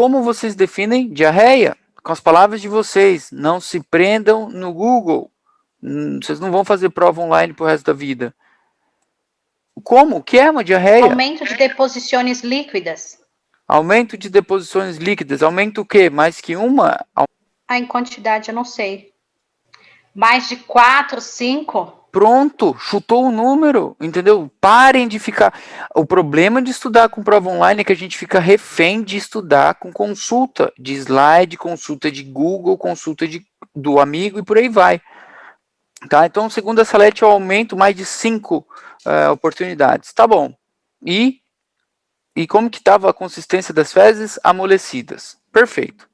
Como vocês definem diarreia? Com as palavras de vocês. Não se prendam no Google. Vocês não vão fazer prova online pro resto da vida. Como? O que é uma diarreia? Aumento de deposições líquidas. Aumento de deposições líquidas. Aumento o quê? Mais que uma? Em quantidade, eu não sei. Mais de 4, 5? Pronto, chutou o número, entendeu? Parem de ficar... O problema de estudar com prova online é que a gente fica refém de estudar com consulta de slide, consulta de Google, consulta do amigo e por aí vai. Tá? Então, segundo a Salete, eu aumento mais de 5 oportunidades. Tá bom. E como que estava a consistência das fezes? Amolecidas. Perfeito.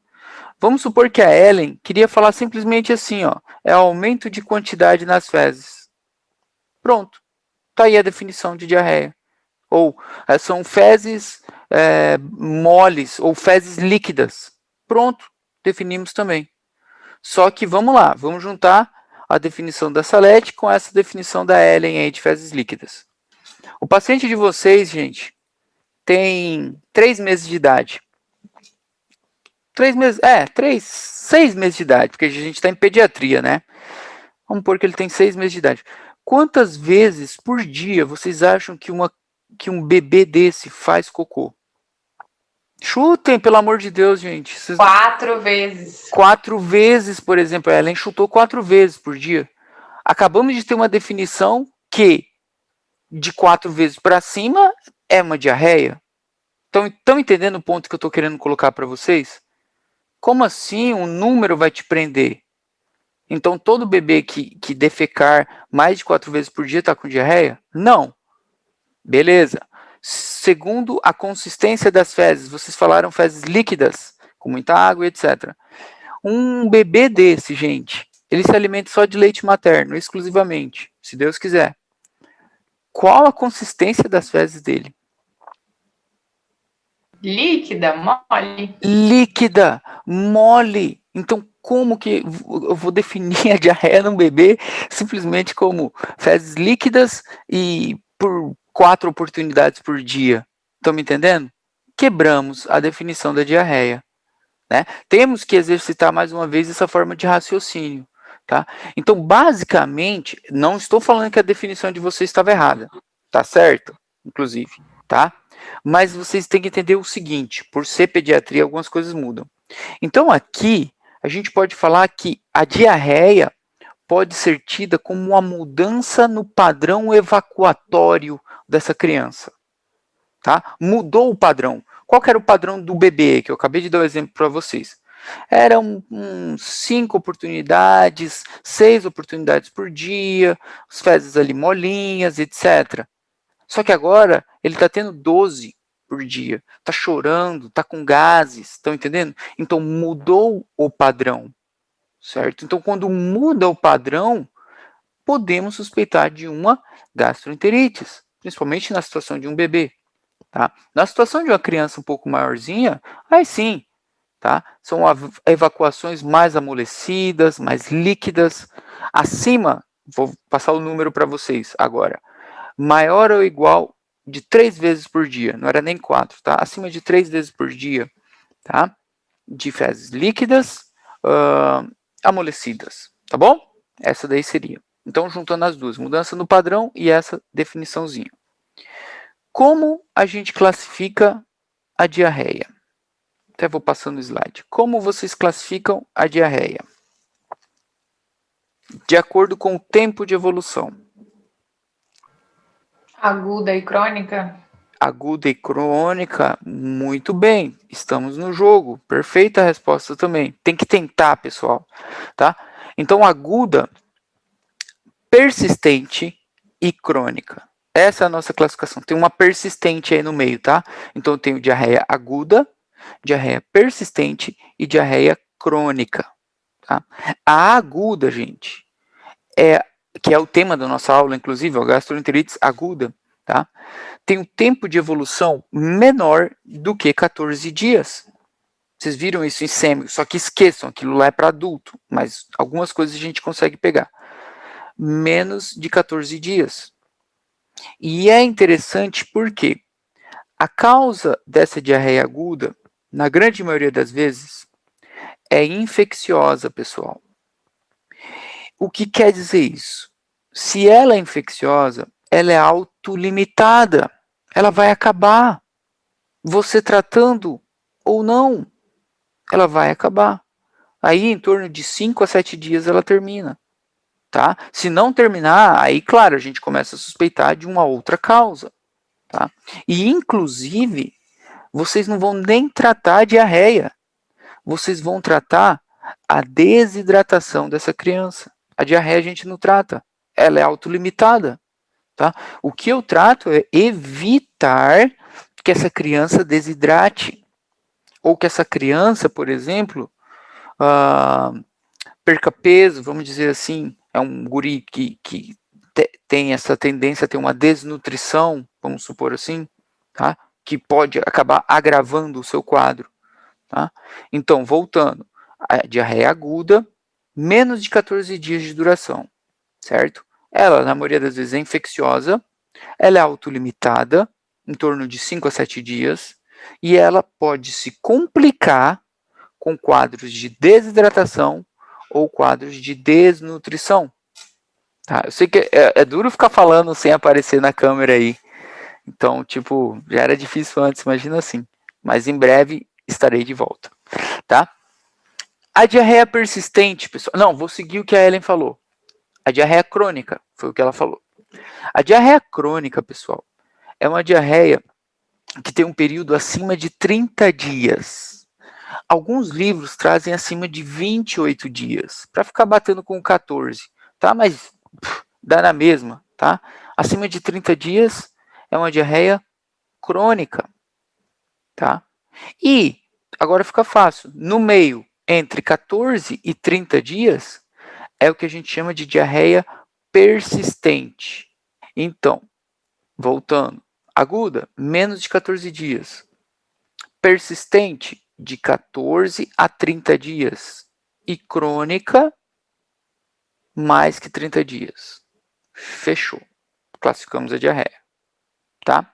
Vamos supor que a Ellen queria falar simplesmente assim, ó, é aumento de quantidade nas fezes. Pronto. Tá aí a definição de diarreia. Ou são fezes moles ou fezes líquidas. Pronto. Definimos também. Só que vamos lá, vamos juntar a definição da Salete com essa definição da Ellen aí de fezes líquidas. O paciente de vocês, gente, tem 3 meses de idade. 3 meses, 6 meses de idade, porque a gente está em pediatria, né? Vamos supor que ele tem 6 meses de idade. Quantas vezes por dia vocês acham que um bebê desse faz cocô? Chutem, pelo amor de Deus, gente. 4 vezes. 4 vezes, por exemplo. Ela chutou 4 vezes por dia. Acabamos de ter uma definição que de 4 vezes para cima é uma diarreia. Estão entendendo o ponto que eu estou querendo colocar para vocês? Como assim um número vai te prender? Então, todo bebê que defecar mais de 4 vezes por dia está com diarreia? Não. Beleza. Segundo a consistência das fezes, vocês falaram fezes líquidas, com muita água, etc. Um bebê desse, gente, ele se alimenta só de leite materno, exclusivamente, se Deus quiser. Qual a consistência das fezes dele? Líquida, mole. Líquida, mole. Então, como que eu vou definir a diarreia num bebê simplesmente como fezes líquidas e por 4 oportunidades por dia? Estão me entendendo? Quebramos a definição da diarreia. Né? Temos que exercitar mais uma vez essa forma de raciocínio. Tá? Então, basicamente, não estou falando que a definição de vocês estava errada. Tá certo? Inclusive. Tá? Mas vocês têm que entender o seguinte, por ser pediatria, algumas coisas mudam. Então, aqui, a gente pode falar que a diarreia pode ser tida como uma mudança no padrão evacuatório dessa criança. Tá? Mudou o padrão. Qual que era o padrão do bebê, que eu acabei de dar o exemplo para vocês? Eram 5 oportunidades, 6 oportunidades por dia, as fezes ali molinhas, etc. Só que agora ele está tendo 12 por dia, está chorando, está com gases, estão entendendo? Então mudou o padrão, certo? Então quando muda o padrão, podemos suspeitar de uma gastroenterite, principalmente na situação de um bebê. Tá? Na situação de uma criança um pouco maiorzinha, aí sim, tá? São evacuações mais amolecidas, mais líquidas, acima, vou passar o número para vocês agora, maior ou igual de 3 vezes por dia, não era nem 4, tá? Acima de 3 vezes por dia, tá? De fezes líquidas, amolecidas, tá bom? Essa daí seria. Então, juntando as duas, mudança no padrão e essa definiçãozinha. Como a gente classifica a diarreia? Até vou passando o slide. Como vocês classificam a diarreia? De acordo com o tempo de evolução. Aguda e crônica. Aguda e crônica, muito bem. Estamos no jogo. Perfeita resposta também. Tem que tentar, pessoal. Tá? Então, aguda, persistente e crônica. Essa é a nossa classificação. Tem uma persistente aí no meio, tá? Então, eu tenho diarreia aguda, diarreia persistente e diarreia crônica. Tá? A aguda, gente, que é o tema da nossa aula, inclusive, a gastroenterite aguda, tá? Tem um tempo de evolução menor do que 14 dias. Vocês viram isso em sêmio, só que esqueçam, aquilo lá é para adulto, mas algumas coisas a gente consegue pegar. Menos de 14 dias. E é interessante porque a causa dessa diarreia aguda na grande maioria das vezes, é infecciosa, pessoal. O que quer dizer isso? Se ela é infecciosa, ela é autolimitada. Ela vai acabar. Você tratando ou não, ela vai acabar. Aí, em torno de 5 a 7 dias, ela termina. Tá? Se não terminar, aí, claro, a gente começa a suspeitar de uma outra causa. Tá? E, inclusive, vocês não vão nem tratar a diarreia. Vocês vão tratar a desidratação dessa criança. A diarreia a gente não trata. Ela é autolimitada. Tá? O que eu trato é evitar que essa criança desidrate. Ou que essa criança, por exemplo, perca peso, vamos dizer assim, é um guri que tem essa tendência a ter uma desnutrição, vamos supor assim, tá? Que pode acabar agravando o seu quadro. Tá? Então, voltando, a diarreia aguda, menos de 14 dias de duração, certo? Ela, na maioria das vezes, é infecciosa, ela é autolimitada, em torno de 5 a 7 dias, e ela pode se complicar com quadros de desidratação ou quadros de desnutrição. Tá? Eu sei que é duro ficar falando sem aparecer na câmera aí. Então, tipo, já era difícil antes, imagina assim. Mas em breve estarei de volta. Tá? A diarreia persistente, pessoal. Não, vou seguir o que a Ellen falou. A diarreia crônica, foi o que ela falou. A diarreia crônica, pessoal, é uma diarreia que tem um período acima de 30 dias. Alguns livros trazem acima de 28 dias, para ficar batendo com 14, tá? Mas dá na mesma, tá? Acima de 30 dias é uma diarreia crônica, tá? E, agora fica fácil, no meio, entre 14 e 30 dias, é o que a gente chama de diarreia persistente. Então, voltando, aguda, menos de 14 dias. Persistente, de 14 a 30 dias. E crônica, mais que 30 dias. Fechou. Classificamos a diarreia. Tá?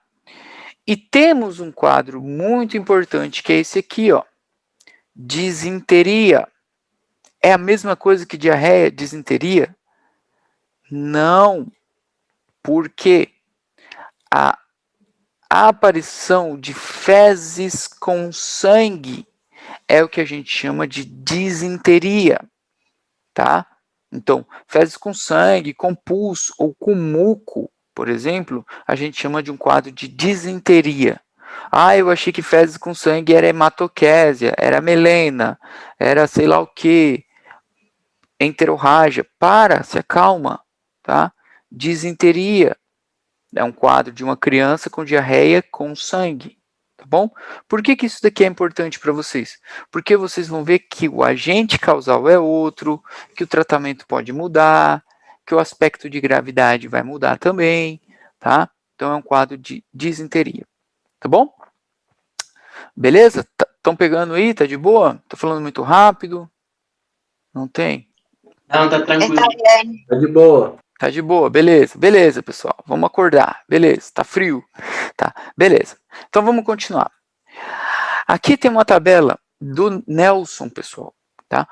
E temos um quadro muito importante, que é esse aqui, ó. Disenteria. É a mesma coisa que diarreia, disenteria? Não. Porque a aparição de fezes com sangue é o que a gente chama de disenteria, tá? Então, fezes com sangue, com pus ou com muco, por exemplo, a gente chama de um quadro de disenteria. Ah, eu achei que fezes com sangue era hematoquésia, era melena, era sei lá o que, enterorrágia. Se acalma, tá? Disenteria é um quadro de uma criança com diarreia com sangue, tá bom? Por que isso daqui é importante para vocês? Porque vocês vão ver que o agente causal é outro, que o tratamento pode mudar, que o aspecto de gravidade vai mudar também, tá? Então é um quadro de disenteria, tá bom? Beleza? Estão pegando aí? Tá de boa? Tô falando muito rápido? Não tem? Não, tá tranquilo. Tá de boa. Tá de boa, beleza, beleza, pessoal. Vamos acordar, beleza, tá frio, tá, beleza. Então vamos continuar. Aqui tem uma tabela do Nelson, pessoal, tá?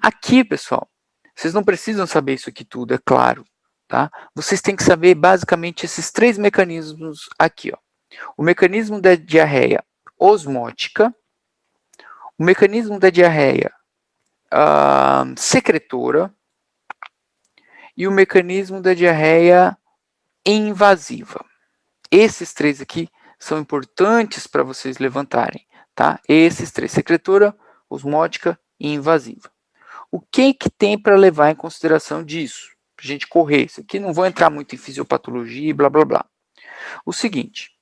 Aqui, pessoal, vocês não precisam saber isso aqui tudo, é claro, tá? Vocês têm que saber basicamente esses 3 mecanismos aqui, ó. O mecanismo da diarreia osmótica, o mecanismo da diarreia secretora, e o mecanismo da diarreia invasiva. Esses 3 aqui são importantes para vocês levantarem, tá? Esses 3, secretora, osmótica e invasiva. O que tem para levar em consideração disso? Para a gente correr. Isso aqui não vou entrar muito em fisiopatologia e blá, blá, blá. O seguinte,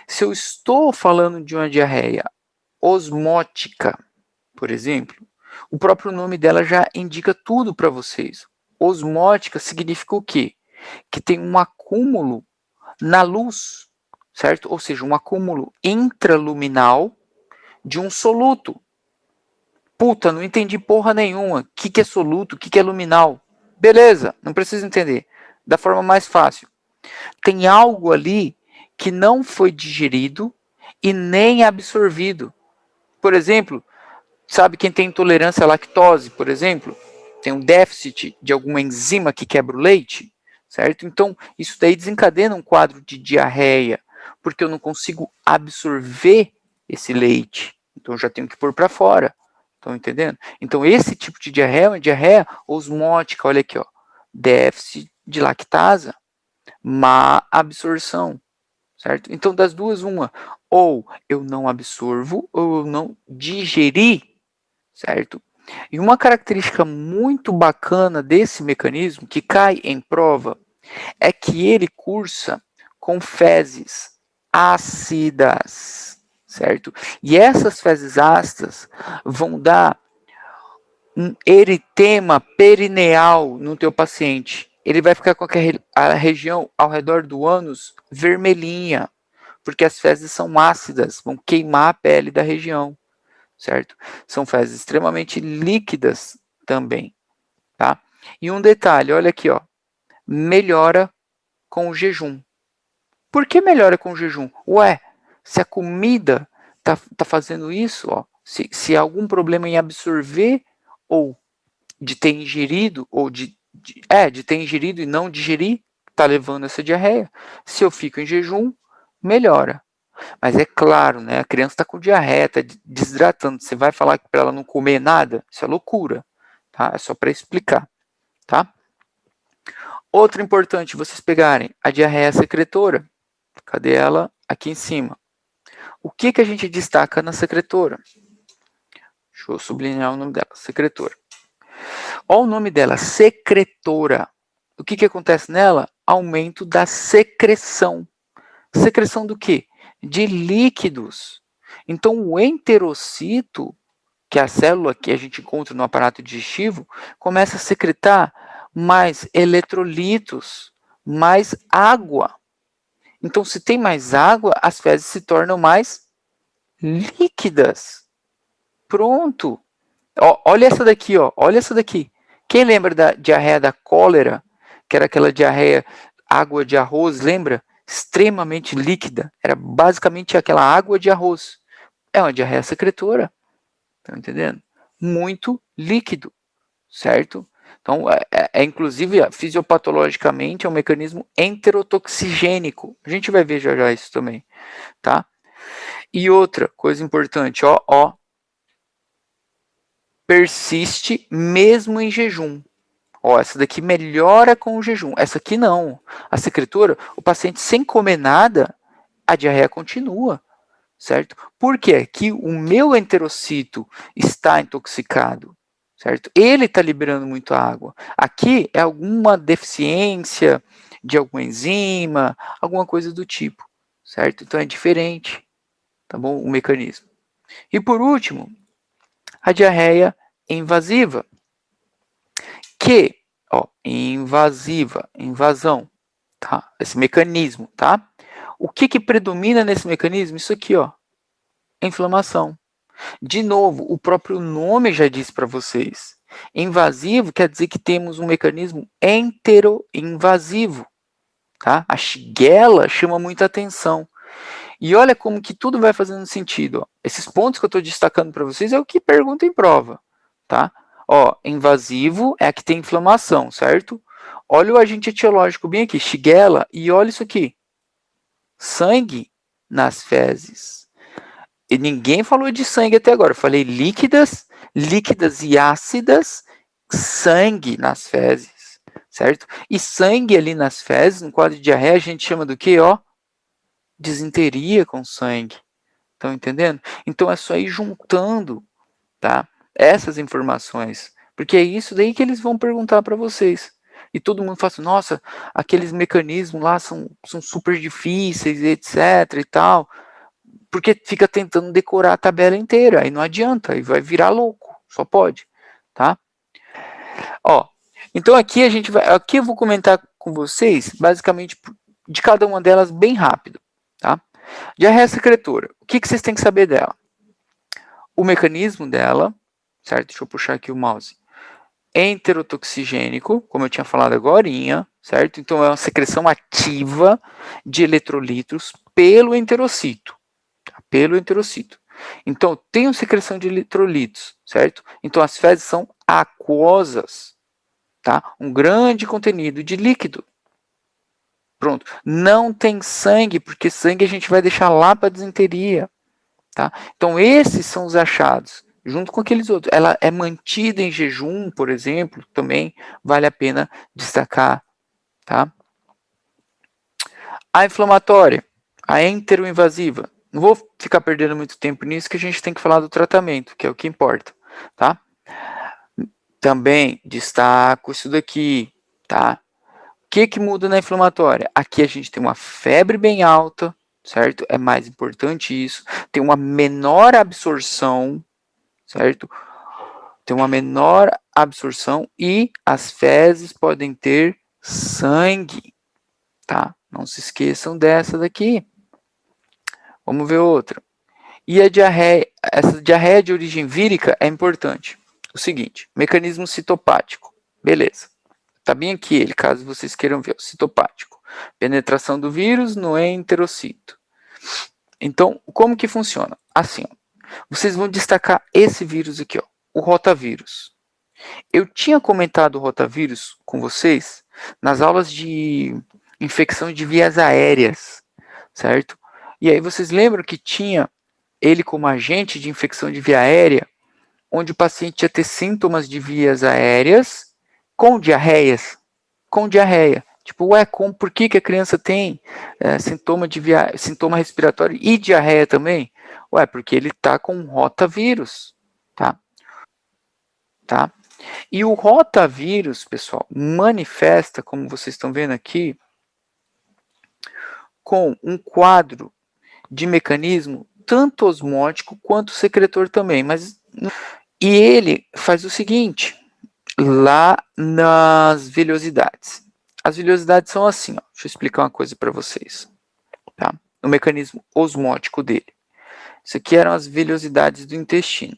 se eu estou falando de uma diarreia osmótica, por exemplo, o próprio nome dela já indica tudo para vocês. Osmótica significa o quê? Que tem um acúmulo na luz, certo? Ou seja, um acúmulo intraluminal de um soluto. Puta, não entendi porra nenhuma. O que é soluto? O que é luminal? Beleza, não precisa entender. Da forma mais fácil. Tem algo ali que não foi digerido e nem absorvido. Por exemplo, sabe quem tem intolerância à lactose, por exemplo? Tem um déficit de alguma enzima que quebra o leite, certo? Então, isso daí desencadena um quadro de diarreia, porque eu não consigo absorver esse leite. Então, eu já tenho que pôr para fora. Estão entendendo? Então, esse tipo de diarreia é uma diarreia osmótica. Olha aqui, ó. Déficit de lactase, má absorção, certo? Então, das duas, uma. Ou eu não absorvo, ou eu não digeri, certo? E uma característica muito bacana desse mecanismo, que cai em prova, é que ele cursa com fezes ácidas, certo? E essas fezes ácidas vão dar um eritema perineal no teu paciente. Ele vai ficar com a região ao redor do ânus vermelhinha, porque as fezes são ácidas, vão queimar a pele da região, certo? São fezes extremamente líquidas também, tá? E um detalhe, olha aqui, ó, melhora com o jejum. Por que melhora com o jejum? Ué, se a comida tá fazendo isso, ó, se há algum problema em absorver ou de ter ingerido, ou de ter ingerido e não digerir, tá levando essa diarreia. Se eu fico em jejum, melhora. Mas é claro, né? A criança está com diarreia, está desidratando. Você vai falar para ela não comer nada? Isso é loucura, tá? É só para explicar, tá? Outra importante, vocês pegarem a diarreia secretora. Cadê ela? Aqui em cima. O que a gente destaca na secretora? Deixa eu sublinhar o nome dela, secretora. Olha o nome dela, secretora. O que acontece nela? Aumento da secreção. Secreção do quê? De líquidos. Então, o enterocito, que é a célula que a gente encontra no aparato digestivo, começa a secretar mais eletrolitos, mais água. Então, se tem mais água, as fezes se tornam mais líquidas. Pronto. Ó, olha essa daqui, ó. Olha essa daqui. Quem lembra da diarreia da cólera, que era aquela diarreia água de arroz, lembra? Extremamente líquida. Era basicamente aquela água de arroz. É uma diarreia secretora. Tá entendendo? Muito líquido, certo? Então, inclusive, fisiopatologicamente, é um mecanismo enterotoxigênico. A gente vai ver já já isso também, tá? E outra coisa importante, ó, persiste mesmo em jejum. Ó, essa daqui melhora com o jejum. Essa aqui não. A secretora, o paciente sem comer nada, a diarreia continua, certo? Por quê? Que o meu enterocito está intoxicado, certo? Ele está liberando muito água. Aqui é alguma deficiência de alguma enzima, alguma coisa do tipo, certo? Então é diferente, tá bom? O mecanismo. E por último, a diarreia invasiva, que, ó, invasão, tá? Esse mecanismo, tá? O que predomina nesse mecanismo? Isso aqui, ó, inflamação. De novo, o próprio nome já diz para vocês. Invasivo quer dizer que temos um mecanismo enteroinvasivo, tá? A Shigella chama muita atenção. E olha como que tudo vai fazendo sentido. Ó. Esses pontos que eu estou destacando para vocês é o que pergunta em prova, tá? Ó, invasivo é a que tem inflamação, certo? Olha o agente etiológico bem aqui, Shigella, e olha isso aqui. Sangue nas fezes. E ninguém falou de sangue até agora. Eu falei líquidas e ácidas, sangue nas fezes, certo? E sangue ali nas fezes, no quadro de diarreia, a gente chama do quê, ó? Disenteria com sangue. Estão entendendo? Então é só ir juntando, tá? Essas informações. Porque é isso daí que eles vão perguntar para vocês. E todo mundo fala assim, nossa, aqueles mecanismos lá são super difíceis, etc e tal. Porque fica tentando decorar a tabela inteira, aí não adianta, aí vai virar louco, só pode, tá? Ó, então aqui aqui eu vou comentar com vocês, basicamente, de cada uma delas bem rápido, tá? Diarreia secretora, o que vocês têm que saber dela? O mecanismo dela, certo? Deixa eu puxar aqui o mouse. Enterotoxigênico, como eu tinha falado agorinha, certo? Então é uma secreção ativa de eletrolitos pelo enterocito. Pelo enterocito. Então, tem secreção de eletrolitos, certo? Então, as fezes são aquosas, tá? Um grande contenido de líquido. Pronto. Não tem sangue, porque sangue a gente vai deixar lá para a disenteria, tá? Então, esses são os achados, junto com aqueles outros. Ela é mantida em jejum, por exemplo, também vale a pena destacar, tá? A inflamatória, a enteroinvasiva. Não vou ficar perdendo muito tempo nisso, que a gente tem que falar do tratamento, que é o que importa, tá? Também destaco isso daqui, tá? O que muda na inflamatória? Aqui a gente tem uma febre bem alta, certo? É mais importante isso. Tem uma menor absorção, certo? Tem uma menor absorção e as fezes podem ter sangue, tá? Não se esqueçam dessa daqui. Vamos ver outra. E a diarreia, essa diarreia de origem vírica é importante. O seguinte, mecanismo citopático. Beleza. Tá bem aqui ele, caso vocês queiram ver. O citopático. Penetração do vírus no enterocito. Então, como que funciona? Assim, ó, vocês vão destacar esse vírus aqui, ó, o rotavírus. Eu tinha comentado o rotavírus com vocês nas aulas de infecção de vias aéreas, certo? E aí vocês lembram que tinha ele como agente de infecção de via aérea, onde o paciente ia ter sintomas de vias aéreas com diarreias, com diarreia. Tipo, por que a criança tem sintoma respiratório e diarreia também? Porque ele está com rotavírus, tá? E o rotavírus, pessoal, manifesta, como vocês estão vendo aqui, com um quadro de mecanismo tanto osmótico quanto secretor também. E ele faz o seguinte, lá nas vilhosidades. As vilhosidades são assim, ó, deixa eu explicar uma coisa para vocês. Tá? O mecanismo osmótico dele. Isso aqui eram as vilhosidades do intestino,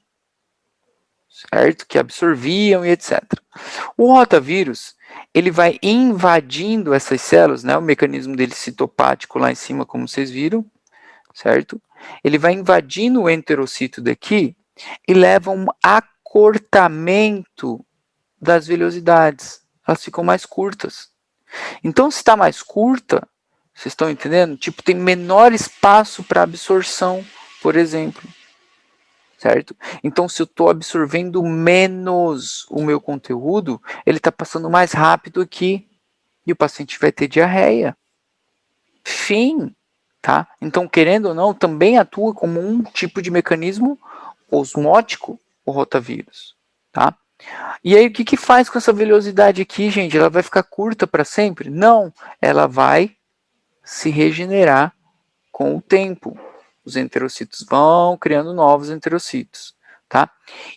certo? Que absorviam e etc. O rotavírus, ele vai invadindo essas células, né? O mecanismo dele citopático lá em cima, como vocês viram, certo? Ele vai invadindo o enterocito daqui e leva a um acortamento das velhosidades. Elas ficam mais curtas. Então, se está mais curta, vocês estão entendendo? Tipo, tem menor espaço para absorção, por exemplo. Certo? Então, se eu estou absorvendo menos o meu conteúdo, ele está passando mais rápido aqui. E o paciente vai ter diarreia. Fim. Tá? Então, querendo ou não, também atua como um tipo de mecanismo osmótico, o rotavírus. Tá? E aí, o que faz com essa velhosidade aqui, gente? Ela vai ficar curta para sempre? Não, ela vai se regenerar com o tempo. Os enterocitos vão criando novos enterocitos. Tá?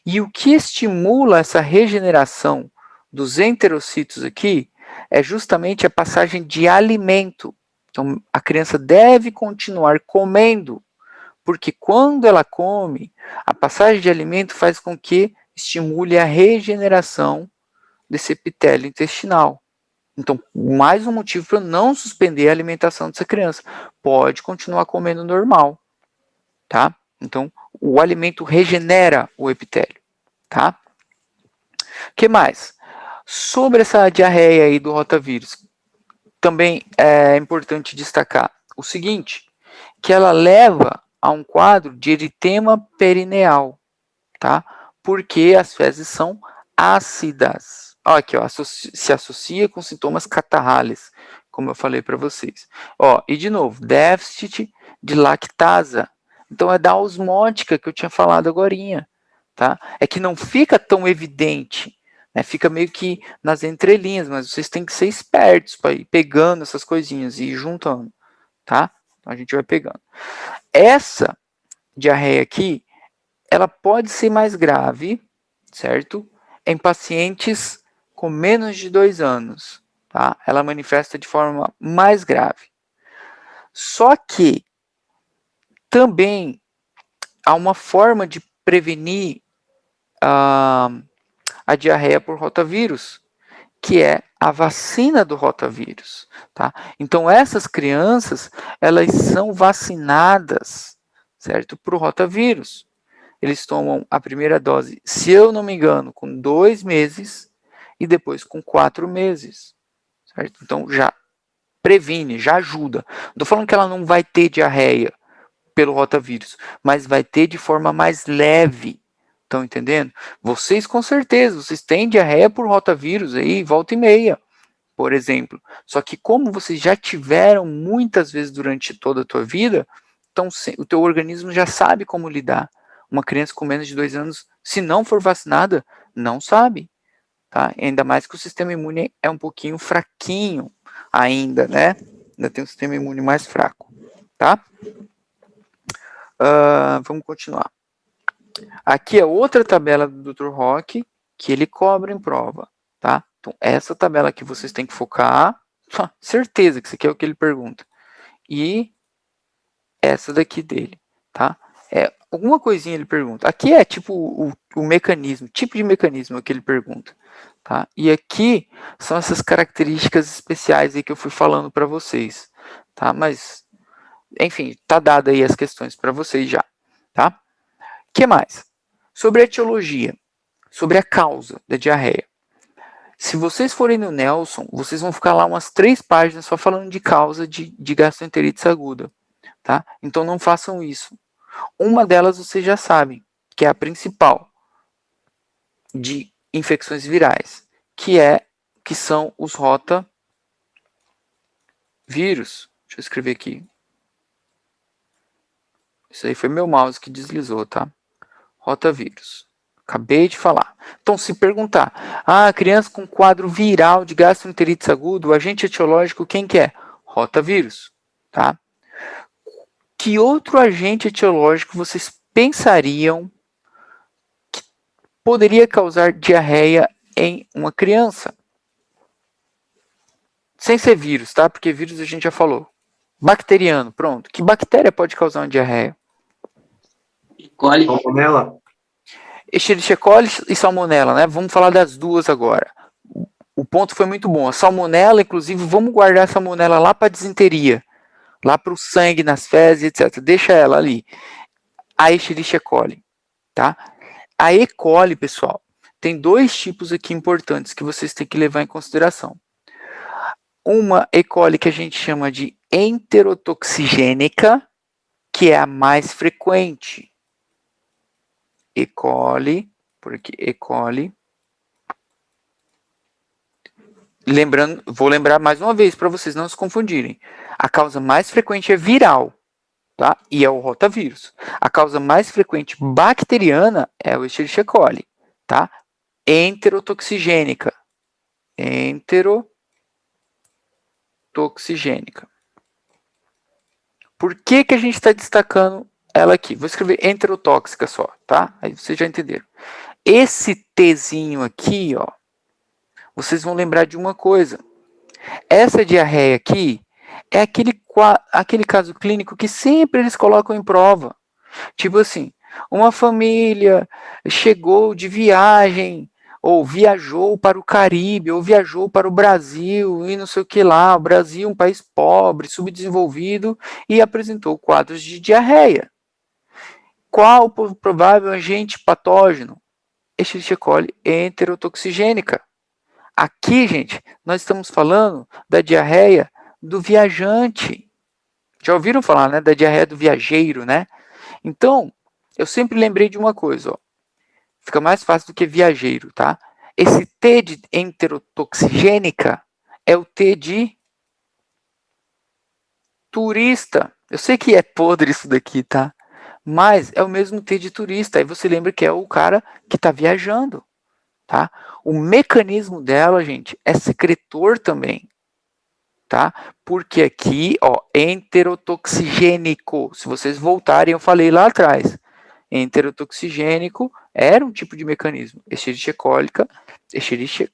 E o que estimula essa regeneração dos enterocitos aqui é justamente a passagem de alimento. Então, a criança deve continuar comendo, porque quando ela come, a passagem de alimento faz com que estimule a regeneração desse epitélio intestinal. Então, mais um motivo para não suspender a alimentação dessa criança. Pode continuar comendo normal, tá? Então, o alimento regenera o epitélio, tá? O que mais? Sobre essa diarreia aí do rotavírus, também é importante destacar o seguinte, que ela leva a um quadro de eritema perineal, tá? Porque as fezes são ácidas. Ó, aqui, ó, se associa com sintomas catarrales, como eu falei para vocês. Ó, e de novo, déficit de lactasa. Então é da osmótica que eu tinha falado agorinha, tá? É que não fica tão evidente, né? Fica meio que nas entrelinhas, mas vocês têm que ser espertos para ir pegando essas coisinhas e ir juntando, tá? Então a gente vai pegando. Essa diarreia aqui, ela pode ser mais grave, certo? Em pacientes com menos de 2 anos, tá? Ela manifesta de forma mais grave. Só que também há uma forma de prevenir a diarreia por rotavírus, que é a vacina do rotavírus, tá? Então essas crianças, elas são vacinadas, certo? Para o rotavírus. Eles tomam a primeira dose, se eu não me engano, com 2 meses e depois com 4 meses, certo? Então já previne, já ajuda. Não estou falando que ela não vai ter diarreia pelo rotavírus, mas vai ter de forma mais leve. Estão entendendo? Vocês com certeza, vocês têm diarreia por rotavírus aí, volta e meia, por exemplo. Só que como vocês já tiveram muitas vezes durante toda a tua vida, então o teu organismo já sabe como lidar. Uma criança com menos de 2 anos, se não for vacinada, não sabe. Tá? Ainda mais que o sistema imune é um pouquinho fraquinho ainda, né? Ainda tem um sistema imune mais fraco. Tá? Vamos continuar. Aqui é outra tabela do Dr. Rock que ele cobra em prova, tá? Então, essa tabela aqui vocês têm que focar, certeza que isso aqui é o que ele pergunta. E essa daqui dele, tá? Alguma coisinha ele pergunta. Aqui é tipo o mecanismo, tipo de mecanismo que ele pergunta, tá? E aqui são essas características especiais aí que eu fui falando para vocês, tá? Mas, enfim, tá dado aí as questões para vocês já, tá? Que mais? Sobre a etiologia, sobre a causa da diarreia. Se vocês forem no Nelson, vocês vão ficar lá umas 3 páginas só falando de causa de gastroenterite aguda, tá? Então não façam isso. Uma delas vocês já sabem, que é a principal de infecções virais, que são os rotavírus. Deixa eu escrever aqui. Isso aí foi meu mouse que deslizou, tá? Rotavírus. Acabei de falar. Então, se perguntar, criança com quadro viral de gastroenterite agudo, o agente etiológico quem que é? Rotavírus, tá? Que outro agente etiológico vocês pensariam que poderia causar diarreia em uma criança? Sem ser vírus, tá? Porque vírus a gente já falou. Bacteriano, pronto. Que bactéria pode causar uma diarreia? E. coli. Salmonella. Escherichia coli e salmonella, né? Vamos falar das duas agora. O ponto foi muito bom. A salmonella, inclusive, vamos guardar a salmonella lá para a disenteria, lá para o sangue nas fezes, etc. Deixa ela ali. A Escherichia coli, tá? A E. coli, pessoal, tem 2 tipos aqui importantes que vocês têm que levar em consideração. Uma E. coli que a gente chama de enterotoxigênica, que é a mais frequente. E. coli, porque E. coli. Lembrando, vou lembrar mais uma vez para vocês não se confundirem. A causa mais frequente é viral, tá? E é o rotavírus. A causa mais frequente bacteriana é o Escherichia coli, tá? Enterotoxigênica. Enterotoxigênica. Por que a gente está destacando ela aqui? Vou escrever enterotóxica só, tá? Aí vocês já entenderam. Esse Tzinho aqui, ó, vocês vão lembrar de uma coisa. Essa diarreia aqui é aquele caso clínico que sempre eles colocam em prova. Tipo assim, uma família chegou de viagem, ou viajou para o Caribe, ou viajou para o Brasil, e não sei o que lá. O Brasil, um país pobre, subdesenvolvido, e apresentou quadros de diarreia. Qual o provável agente patógeno? Escherichia coli enterotoxigênica. Aqui, gente, nós estamos falando da diarreia do viajante. Já ouviram falar, né, da diarreia do viajeiro, né? Então, eu sempre lembrei de uma coisa, ó. Fica mais fácil do que viajeiro, tá? Esse T de enterotoxigênica é o T de turista. Eu sei que é podre isso daqui, tá? Mas é o mesmo T de turista. Aí você lembra que é o cara que está viajando, tá? O mecanismo dela, gente, é secretor também, tá? Porque aqui, ó, enterotoxigênico. Se vocês voltarem, eu falei lá atrás. Enterotoxigênico era um tipo de mecanismo. Escherichia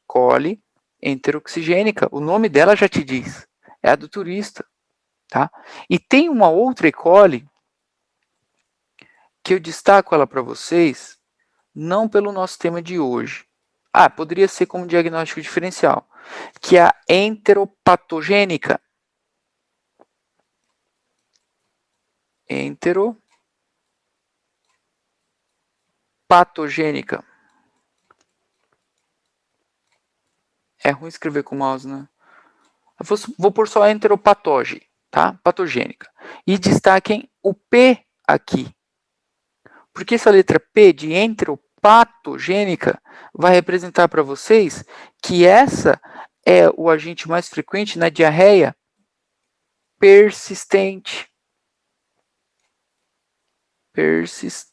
coli enteroxigênica. O nome dela já te diz. É a do turista, tá? E tem uma outra E. coli que eu destaco ela para vocês, não pelo nosso tema de hoje. Poderia ser como diagnóstico diferencial, que é a enteropatogênica. Enteropatogênica. enteropatogênica. É ruim escrever com o mouse, né? Eu vou pôr só enteropatogênica, tá? Patogênica. E destaquem o P aqui. Porque essa letra P de enteropatogênica vai representar para vocês que essa é o agente mais frequente na diarreia persistente. Persistente.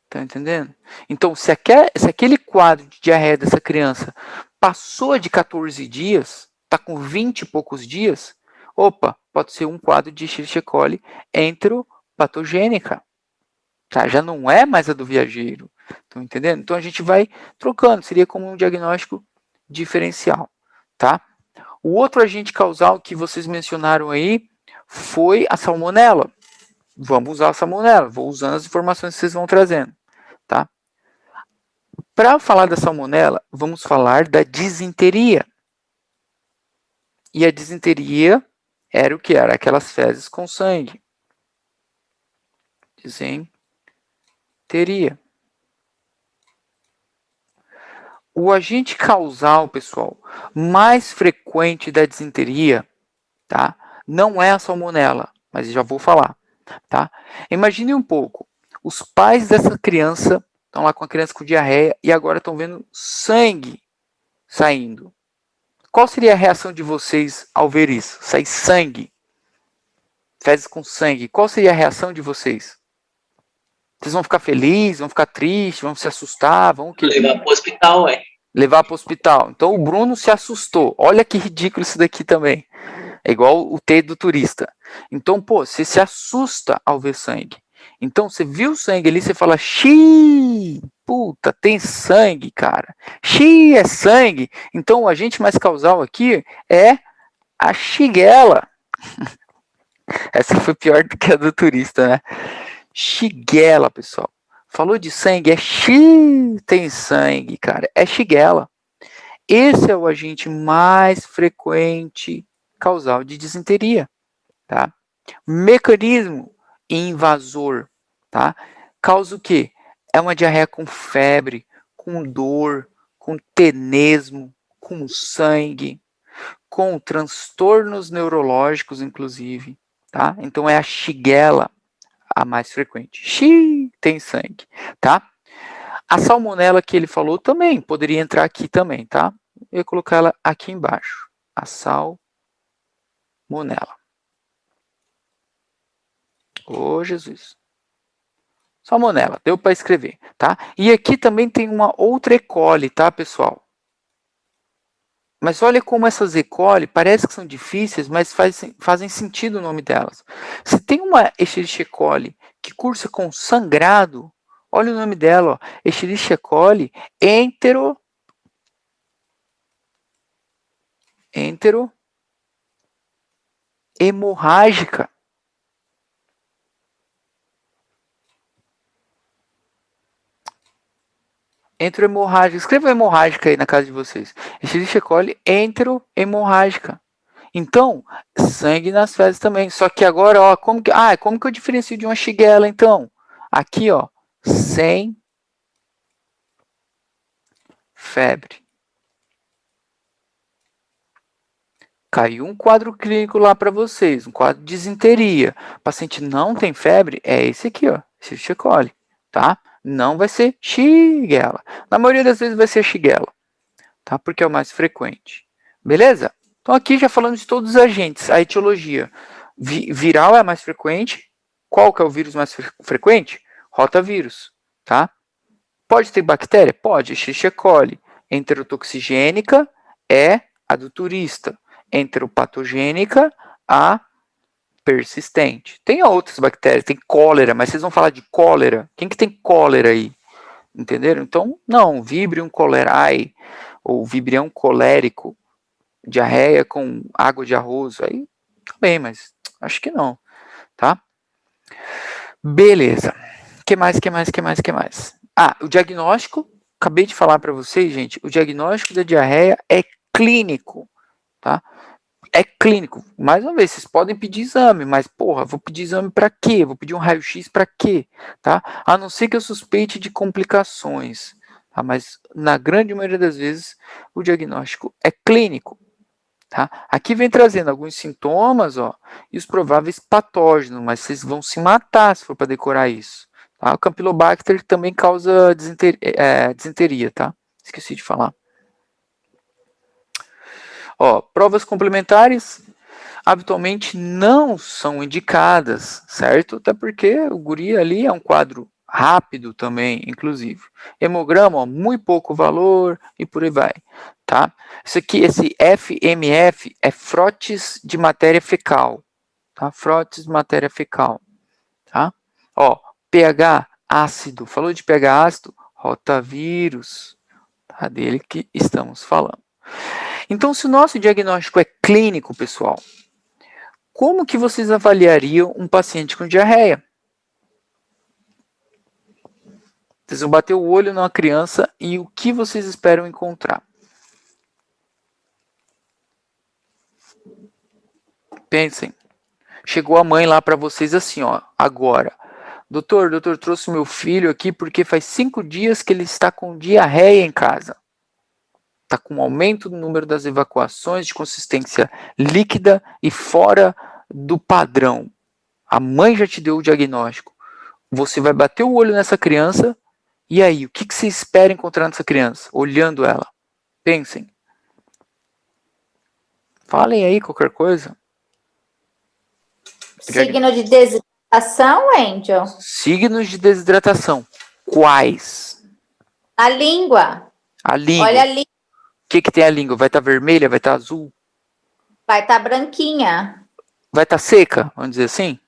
Tá entendendo? Então, se aquele quadro de diarreia dessa criança passou de 14 dias, está com 20 e poucos dias, opa, pode ser um quadro de Escherichia coli enteropatogênica. Tá? Já não é mais a do viajeiro. Estão entendendo? Então, a gente vai trocando. Seria como um diagnóstico diferencial. Tá? O outro agente causal que vocês mencionaram aí foi a salmonela. Vamos usar a salmonela. Vou usando as informações que vocês vão trazendo. Tá? Para falar da salmonela, vamos falar da disenteria. E a disenteria era o que? Era aquelas fezes com sangue. Disenteria. O agente causal, pessoal, mais frequente da disenteria, tá? Não é a salmonela, mas já vou falar, tá? Imagine um pouco, os pais dessa criança estão lá com a criança com diarreia e agora estão vendo sangue saindo. Qual seria a reação de vocês ao ver isso? Sair sangue, fezes com sangue. Qual seria a reação de vocês? Vocês vão ficar felizes, vão ficar tristes, vão se assustar, vão o quê? Levar para o hospital, ué. Levar para o hospital. Então o Bruno se assustou. Olha que ridículo isso daqui também. É igual o T do turista. Então, pô, você se assusta ao ver sangue. Então, você viu o sangue ali, você fala, xiii, puta, tem sangue, cara. Xiii, é sangue. Então, o agente mais causal aqui é a Shigella. Essa foi pior do que a do turista, né? Shigella, pessoal. Falou de sangue, é xiii, tem sangue, cara. É Shigella. Esse é o agente mais frequente causal de disenteria, tá? Mecanismo invasor, tá? Causa o quê? É uma diarreia com febre, com dor, com tenesmo, com sangue, com transtornos neurológicos, inclusive, tá? Então é a Shigella a mais frequente. Xiii, tem sangue, tá? A salmonela que ele falou também poderia entrar aqui também, tá? Eu ia colocar ela aqui embaixo. A salmonela. Ô, Jesus. Salmonela, deu para escrever, tá? E aqui também tem uma outra E. coli, tá, pessoal? Mas olha como essas E. coli parece que são difíceis, mas fazem sentido o nome delas. Se tem uma Escherichia coli que cursa com sangrado, olha o nome dela, ó, Escherichia coli hemorrágica. Enterohemorrágica. Escreva hemorrágica aí na casa de vocês. Escherichia coli enterohemorrágica. Então, sangue nas fezes também. Só que agora, ó, como que eu diferencio de uma Shigella, então? Aqui, ó, sem febre. Caiu um quadro clínico lá para vocês, um quadro de disenteria. O paciente não tem febre, é esse aqui, ó, Escherichia coli, tá? Não vai ser Shigella. Na maioria das vezes vai ser Shigella, tá? Porque é o mais frequente. Beleza? Então aqui já falando de todos os agentes, a etiologia. Viral é a mais frequente. Qual que é o vírus mais frequente? Rotavírus, tá? Pode ter bactéria? Pode. Escherichia coli. Enterotoxigênica é a do turista. Enteropatogênica, a persistente. Tem outras bactérias, tem cólera, mas vocês vão falar de cólera. Quem que tem cólera aí? Entenderam? Então, não, Vibrio cholerae, ou Vibrião colérico, diarreia com água de arroz, aí também, mas acho que não, tá? Beleza. Que mais? Ah, o diagnóstico, acabei de falar para vocês, gente, o diagnóstico da diarreia é clínico, tá? é clínico. Mais uma vez, vocês podem pedir exame, mas, porra, vou pedir exame para quê? Vou pedir um raio-x para quê? Tá? A não ser que eu suspeite de complicações. Tá? Mas, na grande maioria das vezes, o diagnóstico é clínico. Tá? Aqui vem trazendo alguns sintomas, ó, e os prováveis patógenos, mas vocês vão se matar se for para decorar isso. Tá? O Campylobacter também causa disenteria, tá? Esqueci de falar. Ó, provas complementares habitualmente não são indicadas, certo? Até porque o guri ali é um quadro rápido também, inclusive. Hemograma, ó, muito pouco valor e por aí vai, tá? Isso aqui, esse FMF é frotes de matéria fecal, tá? Frotes de matéria fecal, tá? Ó, pH ácido, falou de pH ácido, rotavírus, tá? Dele que estamos falando. Então, se o nosso diagnóstico é clínico, pessoal, como que vocês avaliariam um paciente com diarreia? Vocês vão bater o olho numa criança e o que vocês esperam encontrar? Pensem. Chegou a mãe lá para vocês assim, ó, agora. Doutor, trouxe meu filho aqui porque faz 5 dias que ele está com diarreia em casa. Está com um aumento no número das evacuações de consistência líquida e fora do padrão. A mãe já te deu o diagnóstico. Você vai bater o olho nessa criança e aí, o que você espera encontrar nessa criança? Olhando ela. Pensem. Falem aí qualquer coisa. Signo de desidratação, Angel? Signos de desidratação. Quais? A língua. A língua. Olha a língua. O que tem a língua? Vai estar vermelha? Vai estar azul? Vai estar branquinha. Vai estar seca? Vamos dizer assim?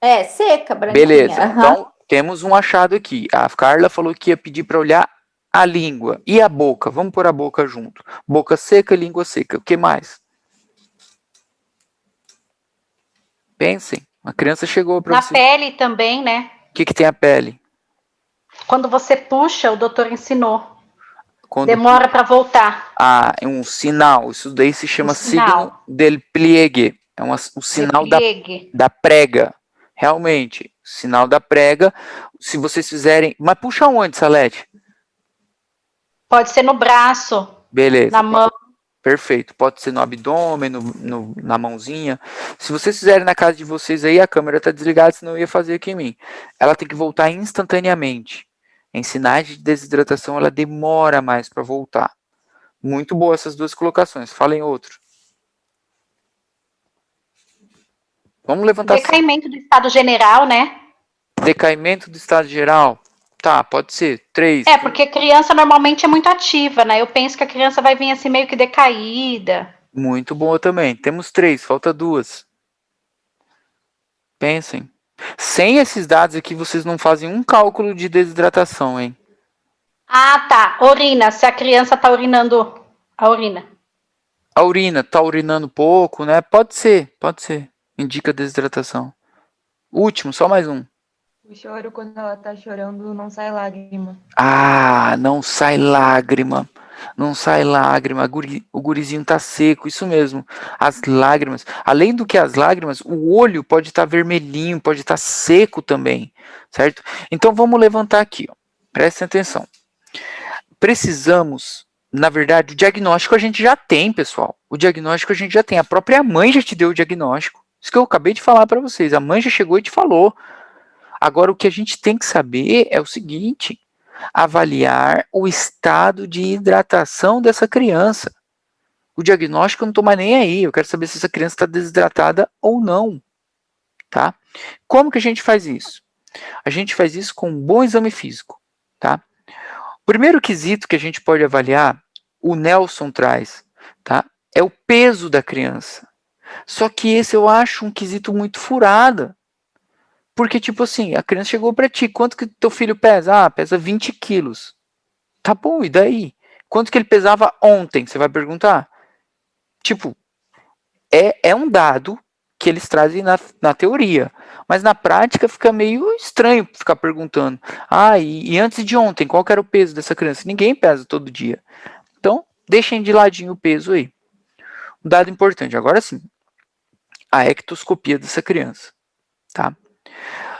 É, seca, branquinha. Beleza. Uhum. Então, temos um achado aqui. A Carla falou que ia pedir para olhar a língua. E a boca? Vamos pôr a boca junto. Boca seca, língua seca. O que mais? Pensem. A criança chegou para você. Na pele também, né? O que tem a pele? Quando você puxa, o doutor ensinou. Quando... Demora para voltar. Ah, é um sinal. Isso daí se chama signo del pliegue. É o sinal da prega. Realmente, sinal da prega. Se vocês fizerem... Mas puxa onde, Salete? Pode ser no braço. Beleza. Na mão. Perfeito. Pode ser no abdômen, na mãozinha. Se vocês fizerem na casa de vocês aí, a câmera está desligada, senão eu ia fazer aqui em mim. Ela tem que voltar instantaneamente. Em sinais de desidratação, ela demora mais para voltar. Muito boa essas duas colocações. Falem outro. Vamos levantar... Decaimento do estado geral, né? Decaimento do estado geral. Tá, pode ser. 3. É, porque criança normalmente é muito ativa, né? Eu penso que a criança vai vir assim meio que decaída. Muito boa também. Temos 3, falta 2. Pensem. Sem esses dados aqui, vocês não fazem um cálculo de desidratação, hein? Ah, tá. Urina. Se a criança tá urinando a urina. A urina, tá urinando pouco, né? Pode ser. Indica desidratação. Último, só mais um. O choro, quando ela tá chorando, não sai lágrima. Ah, não sai lágrima. Não sai lágrima. O gurizinho tá seco, isso mesmo. As lágrimas. Além do que as lágrimas, o olho pode estar vermelhinho, pode estar seco também, certo? Então vamos levantar aqui, ó. Prestem atenção. Precisamos, na verdade, o diagnóstico a gente já tem, pessoal. O diagnóstico a gente já tem. A própria mãe já te deu o diagnóstico. Isso que eu acabei de falar para vocês. A mãe já chegou e te falou. Agora, o que a gente tem que saber é o seguinte: avaliar o estado de hidratação dessa criança. O diagnóstico eu não estou mais nem aí. Eu quero saber se essa criança está desidratada ou não. Tá? Como que a gente faz isso? A gente faz isso com um bom exame físico. Tá? O primeiro quesito que a gente pode avaliar, o Nelson traz, tá? É o peso da criança. Só que esse eu acho um quesito muito furado. Porque, tipo assim, a criança chegou pra ti, quanto que teu filho pesa? Ah, pesa 20 quilos. Tá bom, e daí? Quanto que ele pesava ontem? Você vai perguntar? Tipo, é um dado que eles trazem na teoria. Mas na prática fica meio estranho ficar perguntando. Ah, e antes de ontem, qual que era o peso dessa criança? Ninguém pesa todo dia. Então, deixem de ladinho o peso aí. Um dado importante, agora sim, a ectoscopia dessa criança, tá?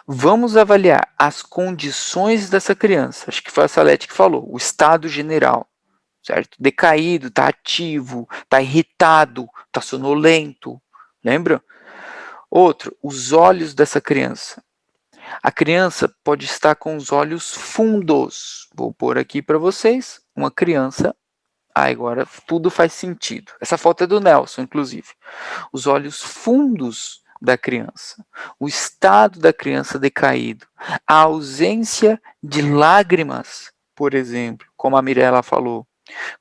Vamos avaliar as condições dessa criança. Acho que foi a Salete que falou, o estado general, certo? Decaído, está ativo, está irritado, está sonolento, lembra? Outro, os olhos dessa criança. A criança pode estar com os olhos fundos. Vou pôr aqui para vocês uma criança. Agora tudo faz sentido. Essa foto é do Nelson, inclusive. Os olhos fundos da criança, o estado da criança decaído, a ausência de lágrimas, por exemplo, como a Mirella falou,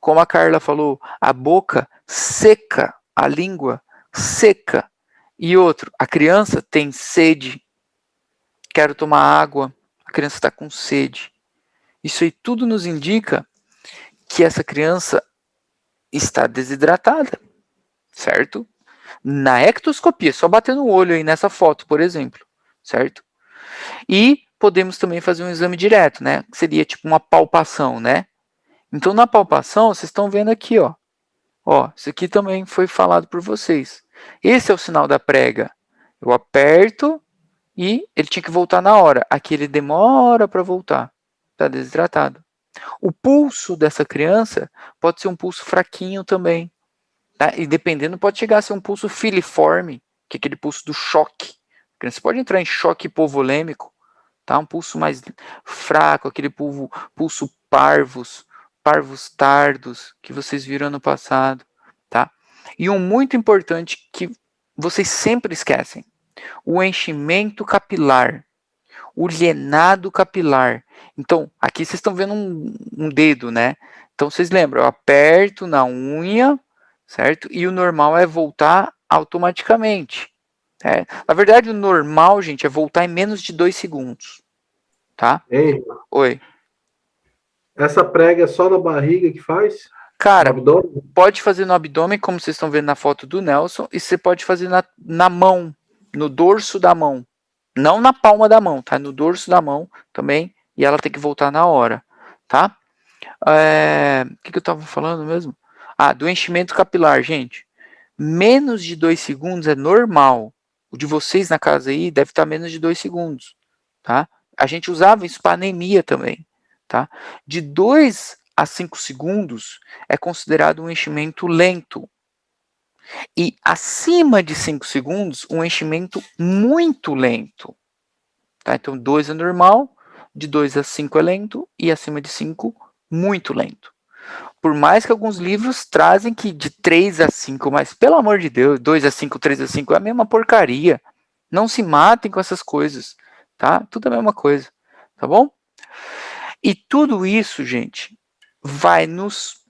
como a Carla falou, a boca seca, a língua seca. E outro, a criança tem sede, quero tomar água, a criança está com sede. Isso aí tudo nos indica que essa criança está desidratada, certo? Na ectoscopia, só bater no olho aí nessa foto, por exemplo, certo? E podemos também fazer um exame direto, né? Que seria tipo uma palpação, né? Então, na palpação, vocês estão vendo aqui, ó. Ó, isso aqui também foi falado por vocês. Esse é o sinal da prega. Eu aperto e ele tinha que voltar na hora. Aqui ele demora para voltar. Está desidratado. O pulso dessa criança pode ser um pulso fraquinho também. Tá? E dependendo, pode chegar a ser um pulso filiforme, que é aquele pulso do choque. A criança pode entrar em choque hipovolêmico, tá? Um pulso mais fraco, aquele pulso parvus tardos, que vocês viram no passado. Tá? E um muito importante que vocês sempre esquecem, o enchimento capilar, o lhenado capilar. Então, aqui vocês estão vendo um dedo, né? Então, vocês lembram, eu aperto na unha, certo? E o normal é voltar automaticamente. Na verdade, o normal, gente, é voltar em menos de 2 segundos. Tá? Hein? Oi. Essa prega é só na barriga que faz? Cara, No abdômen? pode fazer no abdômen, como vocês estão vendo na foto do Nelson, e você pode fazer na mão, no dorso da mão. Não na palma da mão, tá? No dorso da mão também, e ela tem que voltar na hora, tá? O que eu tava falando mesmo? Do enchimento capilar, gente. Menos de 2 segundos é normal. O de vocês na casa aí deve estar menos de 2 segundos, tá? A gente usava isso para anemia também, tá? De 2 a 5 segundos é considerado um enchimento lento. E acima de 5 segundos, um enchimento muito lento. Tá? Então, 2 é normal, de 2 a 5 é lento, e acima de 5, muito lento. Por mais que alguns livros trazem que de 3 a 5, mas pelo amor de Deus, 2 a 5, 3 a 5 é a mesma porcaria. Não se matem com essas coisas, tá? Tudo a mesma coisa, tá bom? E tudo isso, gente, vai nos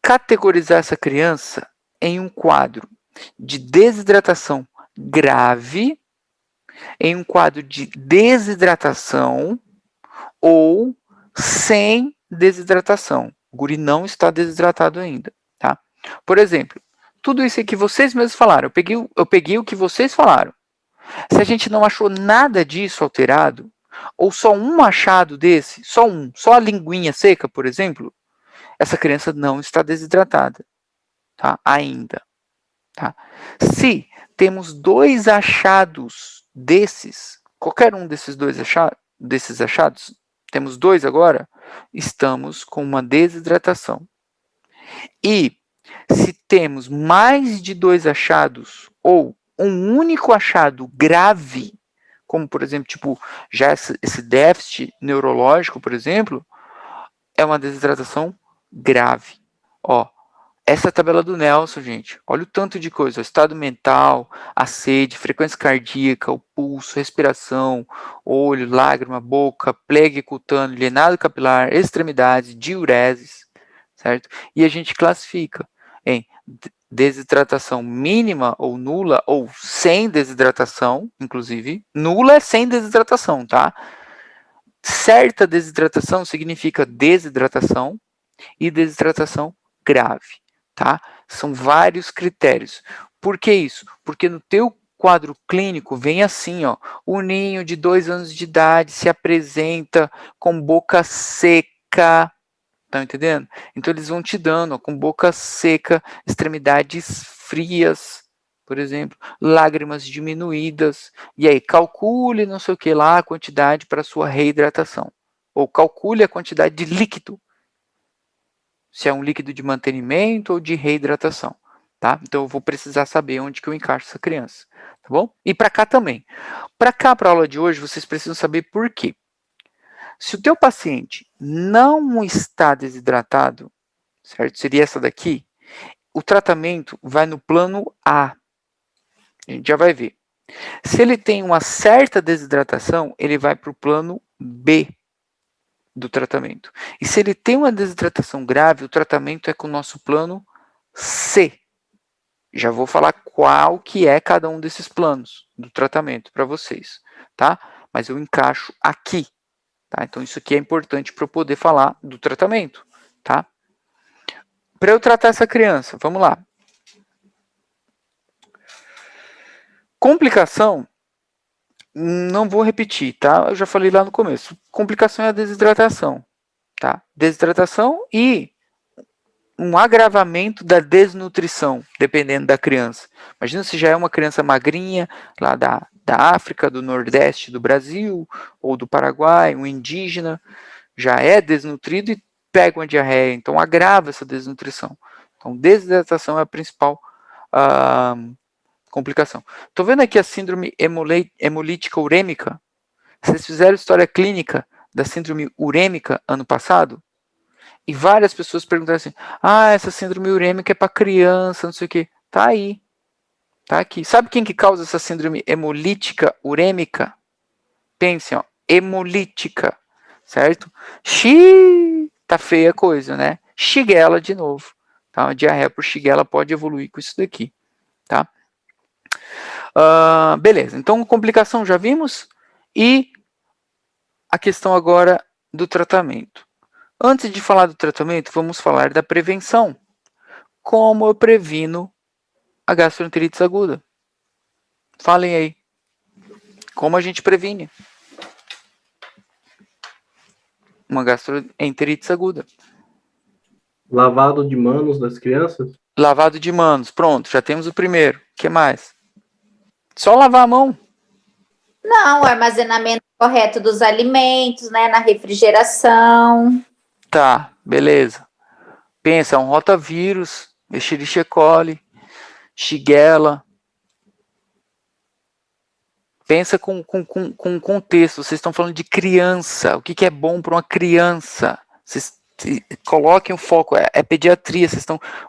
categorizar essa criança em um quadro de desidratação grave, em um quadro de desidratação ou sem desidratação. O guri não está desidratado ainda, tá? Por exemplo, tudo isso que vocês mesmos falaram, eu peguei o que vocês falaram. Se a gente não achou nada disso alterado, ou só um achado desse, só a linguinha seca, por exemplo, essa criança não está desidratada, tá? Ainda, tá? Se temos 2 achados desses, qualquer um desses desses achados, temos 2 agora, estamos com uma desidratação. E se temos mais de 2 achados, ou um único achado grave, como por exemplo, tipo, já esse déficit neurológico, por exemplo, é uma desidratação grave. Ó, essa é a tabela do Nelson, gente. Olha o tanto de coisa. O estado mental, a sede, frequência cardíaca, o pulso, respiração, olho, lágrima, boca, plegue cutâneo, lhenado capilar, extremidades, diureses, certo? E a gente classifica em desidratação mínima ou nula, ou sem desidratação, inclusive. Nula é sem desidratação, tá? Certa desidratação significa desidratação e desidratação grave, tá? São vários critérios. Por que isso? Porque no teu quadro clínico vem assim, ó, o ninho de 2 anos de idade se apresenta com boca seca, Tá entendendo? Então eles vão te dando, ó, com boca seca, extremidades frias, por exemplo, lágrimas diminuídas, e aí calcule não sei o que lá a quantidade para sua reidratação, ou calcule a quantidade de líquido, se é um líquido de mantenimento ou de reidratação, tá? Então eu vou precisar saber onde que eu encaixo essa criança, tá bom? E para cá também. Para cá, para a aula de hoje, vocês precisam saber por quê. Se o teu paciente não está desidratado, certo? Seria essa daqui. O tratamento vai no plano A. A gente já vai ver. Se ele tem uma certa desidratação, ele vai para o plano B do tratamento. E se ele tem uma desidratação grave, o tratamento é com o nosso plano C. Já vou falar qual que é cada um desses planos do tratamento para vocês, tá? Mas eu encaixo aqui, tá? Então isso aqui é importante para eu poder falar do tratamento, tá? Para eu tratar essa criança, vamos lá. Complicação, não vou repetir, tá? Eu já falei lá no começo. Complicação é a desidratação, tá? Desidratação e um agravamento da desnutrição, dependendo da criança. Imagina se já é uma criança magrinha, lá da África, do Nordeste do Brasil, ou do Paraguai, um indígena, já é desnutrido e pega uma diarreia, então agrava essa desnutrição. Então, desidratação é a principal complicação. Estou vendo aqui a síndrome hemolítica urêmica. Vocês fizeram história clínica da síndrome urêmica ano passado? E várias pessoas perguntaram assim, essa síndrome urêmica é para criança, não sei o quê. Tá aí. Tá aqui. Sabe quem que causa essa síndrome hemolítica urêmica? Pensem, ó, hemolítica, certo? Tá feia a coisa, né? Shigella de novo. Tá? A diarreia por Shigella pode evoluir com isso daqui, tá? Beleza, então complicação já vimos. E a questão agora do tratamento. Antes de falar do tratamento, vamos falar da prevenção. Como eu previno a gastroenterite aguda? Falem aí. Como a gente previne uma gastroenterite aguda? Lavado de manos das crianças? Lavado de manos. Pronto, já temos o primeiro. O que mais? Só lavar a mão. Não, o armazenamento correto dos alimentos, né? Na refrigeração. Tá, beleza. Pensa, um rotavírus, Escherichia coli, Shigella. Pensa com contexto. Vocês estão falando de criança. O que é bom para uma criança? Vocês coloquem o foco. É pediatria.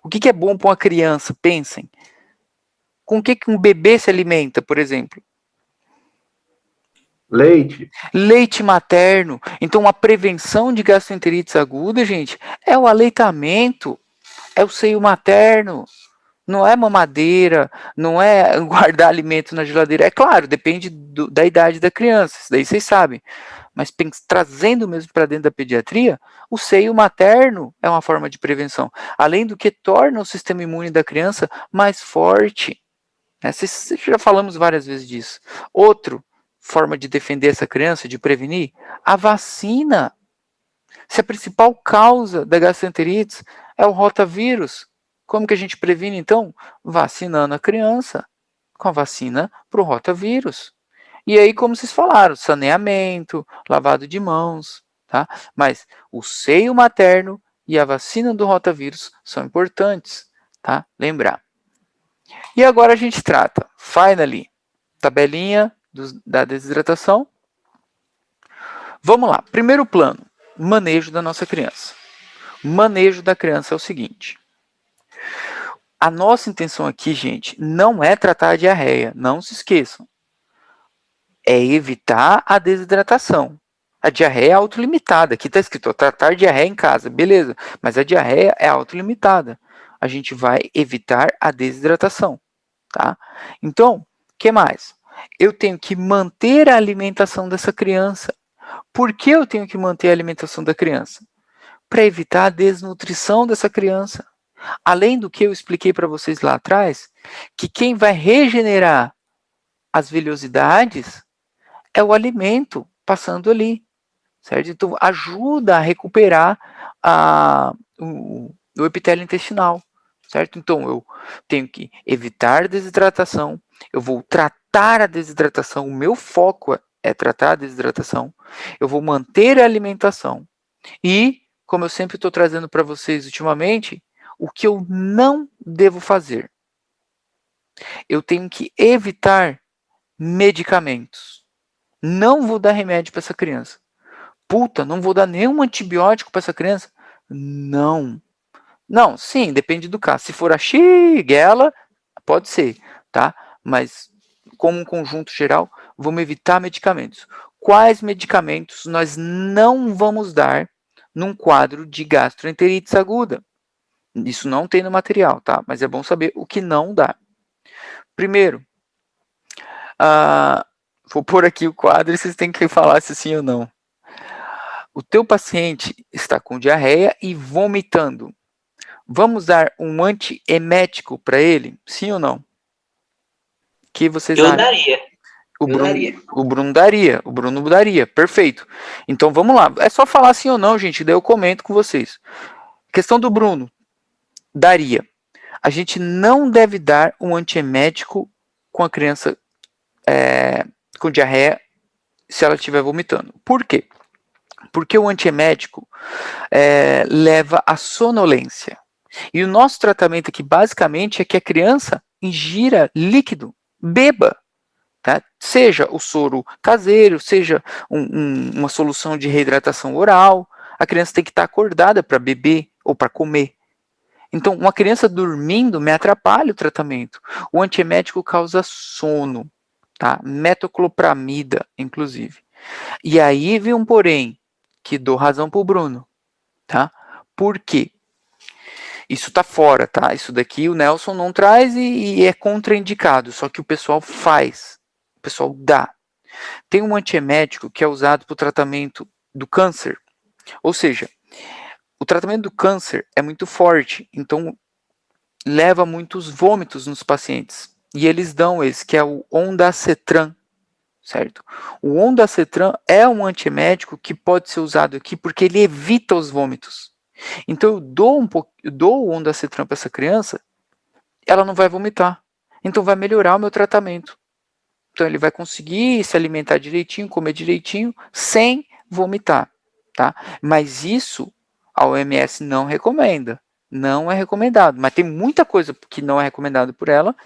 O que é bom para uma criança? Pensem. Com o que um bebê se alimenta, por exemplo? Leite. Leite materno. Então, a prevenção de gastroenterite aguda, gente, é o aleitamento, é o seio materno. Não é mamadeira, não é guardar alimento na geladeira. É claro, depende da idade da criança, isso daí vocês sabem. Mas trazendo mesmo para dentro da pediatria, o seio materno é uma forma de prevenção. Além do que torna o sistema imune da criança mais forte. Já falamos várias vezes disso. Outra forma de defender essa criança, de prevenir, a vacina. Se a principal causa da gastroenterite é o rotavírus, como que a gente previne, então? Vacinando a criança com a vacina para o rotavírus. E aí, como vocês falaram, saneamento, lavado de mãos, tá? Mas o seio materno e a vacina do rotavírus são importantes, tá? Lembrar. E agora a gente trata, finally, tabelinha da desidratação. Vamos lá, primeiro plano, manejo da nossa criança. Manejo da criança é o seguinte. A nossa intenção aqui, gente, não é tratar a diarreia, não se esqueçam. É evitar a desidratação. A diarreia é autolimitada. Aqui está escrito, ó, tratar diarreia em casa, beleza. Mas a diarreia é autolimitada. A gente vai evitar a desidratação, tá? Então, o que mais? Eu tenho que manter a alimentação dessa criança. Por que eu tenho que manter a alimentação da criança? Para evitar a desnutrição dessa criança. Além do que eu expliquei para vocês lá atrás, que quem vai regenerar as velhosidades é o alimento passando ali, certo? Então, ajuda a recuperar o epitélio intestinal, certo? Então, eu tenho que evitar desidratação, eu vou tratar a desidratação, o meu foco é tratar a desidratação, eu vou manter a alimentação e, como eu sempre estou trazendo para vocês ultimamente, o que eu não devo fazer? Eu tenho que evitar medicamentos. Não vou dar remédio para essa criança. Puta, não vou dar nenhum antibiótico para essa criança? Não. Não, sim, depende do caso. Se for a Shigella, pode ser, tá? Mas, como um conjunto geral, vamos evitar medicamentos. Quais medicamentos nós não vamos dar num quadro de gastroenterite aguda? Isso não tem no material, tá? Mas é bom saber o que não dá. Primeiro, vou pôr aqui o quadro e vocês têm que falar se sim ou não. O teu paciente está com diarreia e vomitando. Vamos dar um antiemético para ele? Sim ou não? O que vocês Eu acham? daria. O Eu Bruno, daria. o Bruno daria. O Bruno daria. Perfeito. Então vamos lá. É só falar sim ou não, gente. Daí eu comento com vocês. Questão do Bruno. Daria. A gente não deve dar um antiemético com a criança com diarreia se ela estiver vomitando. Por quê? Porque o antiemético leva à sonolência. E o nosso tratamento aqui, basicamente, é que a criança ingira líquido, beba. Tá? Seja o soro caseiro, seja uma solução de reidratação oral, a criança tem que estar acordada para beber ou para comer. Então, uma criança dormindo me atrapalha o tratamento. O antiemético causa sono, tá? Metoclopramida, inclusive. E aí vem um porém, que dou razão para o Bruno, tá? Por quê? Isso tá fora, tá? Isso daqui o Nelson não traz e é contraindicado, só que o pessoal faz, o pessoal dá. Tem um antiemético que é usado para o tratamento do câncer, ou seja, o tratamento do câncer é muito forte, então leva muitos vômitos nos pacientes. E eles dão esse, que é o Ondacetran, certo? O Ondacetran é um antiemético que pode ser usado aqui porque ele evita os vômitos. Então eu dou o Ondacetran para essa criança, ela não vai vomitar. Então vai melhorar o meu tratamento. Então ele vai conseguir se alimentar direitinho, comer direitinho, sem vomitar, tá? Mas isso a OMS não recomenda. Não é recomendado. Mas tem muita coisa que não é recomendado por ela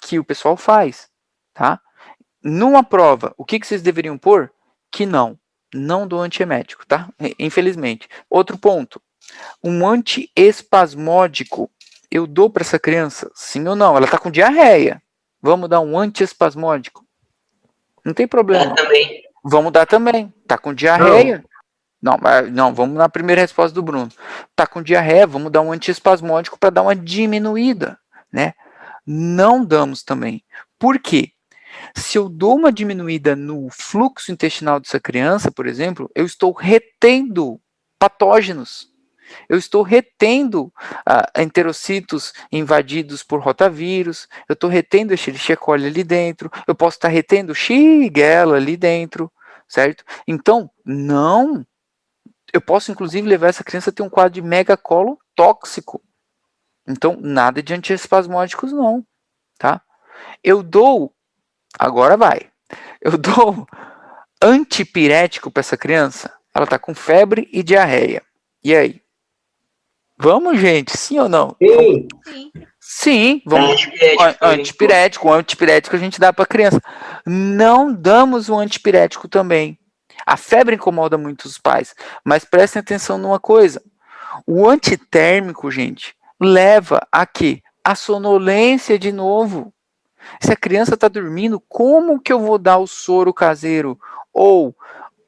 que o pessoal faz, tá? Numa prova, o que vocês deveriam pôr? Que não dou antiemético, tá? Infelizmente. Outro ponto, um antiespasmódico, eu dou para essa criança? Sim ou não? Ela está com diarreia. Vamos dar um antiespasmódico? Não tem problema. Também. Vamos dar também. Está com diarreia? Não, vamos na primeira resposta do Bruno. Está com diarreia, vamos dar um antiespasmódico para dar uma diminuída, né? Não damos também. Por quê? Se eu dou uma diminuída no fluxo intestinal dessa criança, por exemplo, eu estou retendo patógenos. Eu estou retendo enterocitos invadidos por rotavírus, eu estou retendo Escherichia coli ali dentro, eu posso estar retendo Shigella ali dentro, certo? Então, não. Eu posso, inclusive, levar essa criança a ter um quadro de megacólon tóxico. Então, nada de antiespasmódicos não, tá? Eu dou, agora vai, eu dou antipirético para essa criança, ela está com febre e diarreia. E aí? Vamos, gente? Sim ou não? Sim. Sim, vamos. Antipirético. O antipirético a gente dá para a criança. Não damos o antipirético também. A febre incomoda muito os pais, mas prestem atenção numa coisa. O antitérmico, gente, leva a quê? A sonolência de novo. Se a criança está dormindo, como que eu vou dar o soro caseiro ou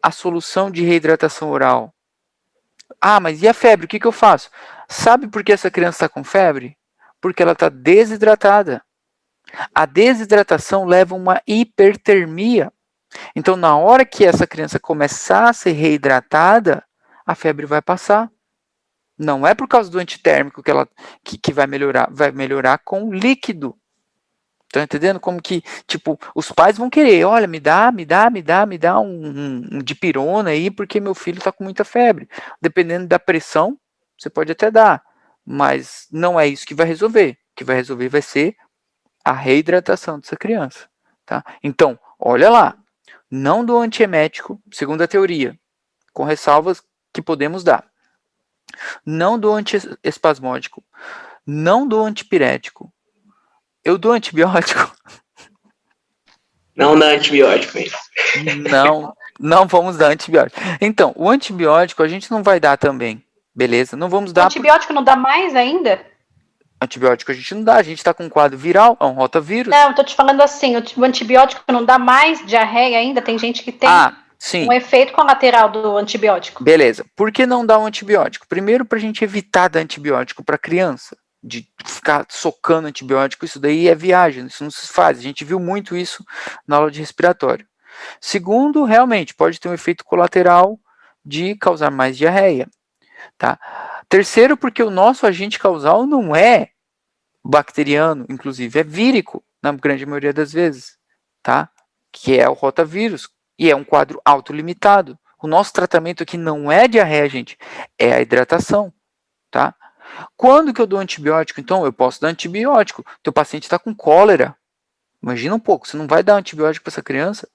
a solução de reidratação oral? Ah, mas e a febre? O que eu faço? Sabe por que essa criança está com febre? Porque ela está desidratada. A desidratação leva a uma hipertermia. Então, na hora que essa criança começar a ser reidratada, a febre vai passar. Não é por causa do antitérmico que vai melhorar com líquido. Estão entendendo como que, tipo, os pais vão querer, olha, me dá um dipirona aí, porque meu filho está com muita febre. Dependendo da pressão, você pode até dar, mas não é isso que vai resolver. O que vai resolver vai ser a reidratação dessa criança, tá? Então, olha lá, não dou antiemético, segundo a teoria, com ressalvas que podemos dar. Não dou antiespasmódico, não dou antipirético. Eu dou antibiótico? Não dá antibiótico, hein? Não vamos dar antibiótico. Então, o antibiótico a gente não vai dar também, beleza? Não vamos O dar. antibiótico não dá mais ainda? Antibiótico a gente não dá, a gente está com um quadro viral, é um rotavírus. Não, eu tô te falando assim, o antibiótico não dá mais diarreia ainda? Tem gente que tem sim. um efeito colateral do antibiótico. Beleza. Por que não dar um antibiótico? Primeiro, para a gente evitar dar antibiótico para criança. De ficar socando antibiótico, isso daí é viagem, isso não se faz. A gente viu muito isso na aula de respiratório. Segundo, realmente, pode ter um efeito colateral de causar mais diarreia. Tá? Terceiro, porque o nosso agente causal não é bacteriano, inclusive é vírico, na grande maioria das vezes, tá? Que é o rotavírus, e é um quadro autolimitado. O nosso tratamento aqui não é diarreia, gente, é a hidratação, tá? Quando que eu dou antibiótico? Então, eu posso dar antibiótico. Teu paciente está com cólera. Imagina um pouco, você não vai dar antibiótico para essa criança?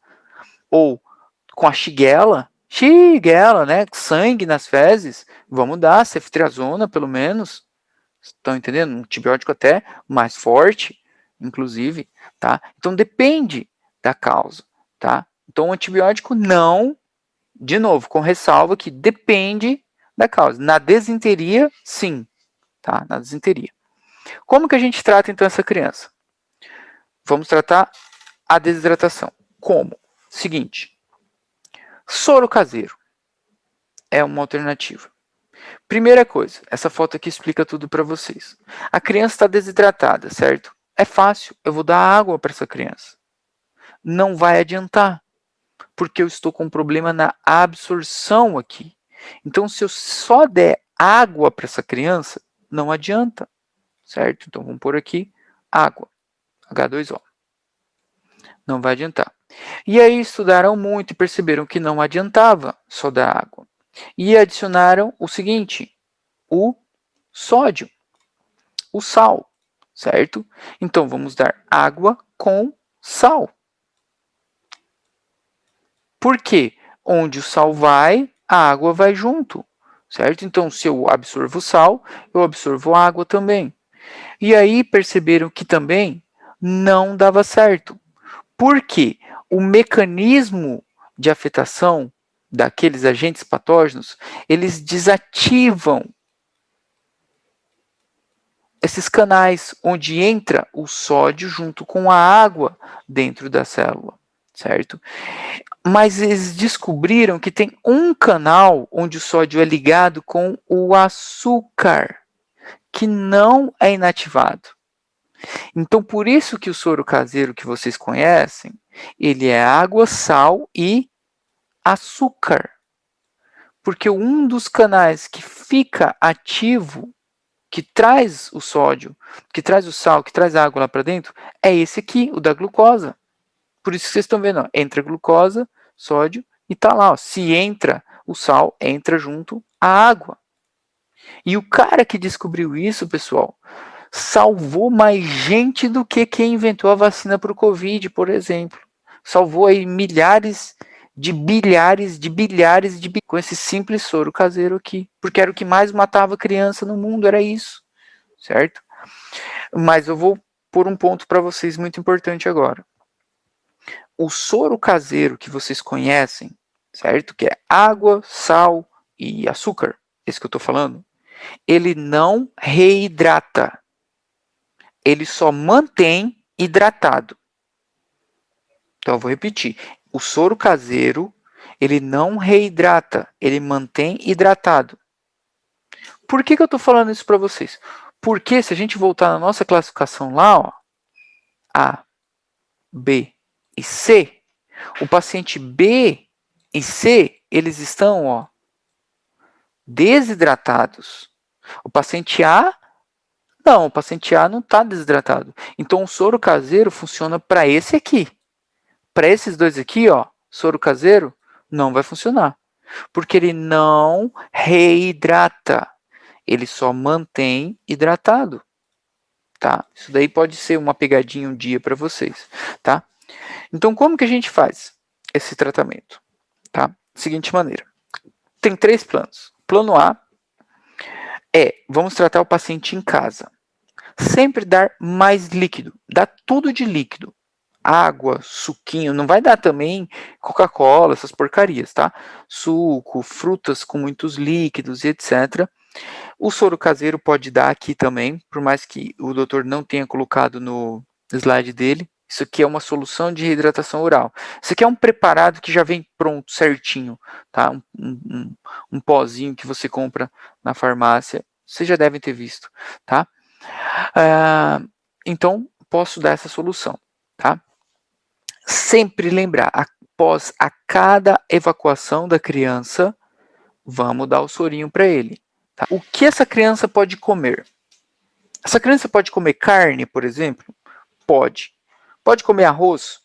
Ou com a shigella, né? Sangue nas fezes. Vamos dar ceftriaxona, pelo menos. Estão entendendo? Um antibiótico até mais forte, inclusive, tá? Então, depende da causa, tá? Então, o antibiótico não, de novo, com ressalva que depende da causa. Na desinteria, sim. Tá? Na desinteria. Como que a gente trata, então, essa criança? Vamos tratar a desidratação. Como? Seguinte. Soro caseiro é uma alternativa. Primeira coisa, essa foto aqui explica tudo para vocês. A criança está desidratada, certo? É fácil, eu vou dar água para essa criança. Não vai adiantar, porque eu estou com um problema na absorção aqui. Então, se eu só der água para essa criança, não adianta, certo? Então, vamos pôr aqui água, H2O. Não vai adiantar. E aí estudaram muito e perceberam que não adiantava só dar água. E adicionaram o seguinte, o sódio, o sal, certo? Então, vamos dar água com sal. Por quê? Onde o sal vai, a água vai junto, certo? Então, se eu absorvo o sal, eu absorvo a água também. E aí perceberam que também não dava certo. Por quê? O mecanismo de afetação daqueles agentes patógenos, eles desativam esses canais onde entra o sódio junto com a água dentro da célula, certo? Mas eles descobriram que tem um canal onde o sódio é ligado com o açúcar, que não é inativado. Então, por isso que o soro caseiro que vocês conhecem, ele é água, sal e açúcar. Porque um dos canais que fica ativo, que traz o sódio, que traz o sal, que traz a água lá para dentro, é esse aqui, o da glucosa. Por isso que vocês estão vendo, ó, entra glucosa, sódio, e tá lá, ó, se entra o sal, entra junto a água. E o cara que descobriu isso, pessoal, salvou mais gente do que quem inventou a vacina para o Covid, por exemplo. Salvou aí milhares de bilhares com esse simples soro caseiro aqui. Porque era o que mais matava criança no mundo, era isso. Certo? Mas eu vou pôr um ponto para vocês muito importante agora. O soro caseiro que vocês conhecem, certo? Que é água, sal e açúcar, esse que eu estou falando, ele não reidrata. Ele só mantém hidratado. Então, eu vou repetir. O soro caseiro, ele não reidrata, ele mantém hidratado. Por que eu estou falando isso para vocês? Porque se a gente voltar na nossa classificação lá, ó, A, B e C, o paciente B e C, eles estão, ó, desidratados. O paciente A, não, o paciente A não está desidratado. Então, o soro caseiro funciona para esse aqui. Para esses dois aqui, ó, soro caseiro, não vai funcionar. Porque ele não reidrata. ele só mantém hidratado, tá? Isso daí pode ser uma pegadinha um dia para vocês, tá? Então, como que a gente faz esse tratamento? Tá? Seguinte maneira. Tem 3 planos. Plano A é, vamos tratar o paciente em casa. Sempre dar mais líquido. Dá tudo de líquido. Água, suquinho, não vai dar também Coca-Cola, essas porcarias, tá? Suco, frutas com muitos líquidos e etc. O soro caseiro pode dar aqui também, por mais que o doutor não tenha colocado no slide dele. Isso aqui é uma solução de reidratação oral. Isso aqui é um preparado que já vem pronto, certinho, tá? Um pozinho que você compra na farmácia. Vocês já devem ter visto, tá? Então, posso dar essa solução, tá? Sempre lembrar, após a cada evacuação da criança, vamos dar o sorinho para ele. Tá? O que essa criança pode comer? Essa criança pode comer carne, por exemplo? Pode. Pode comer arroz?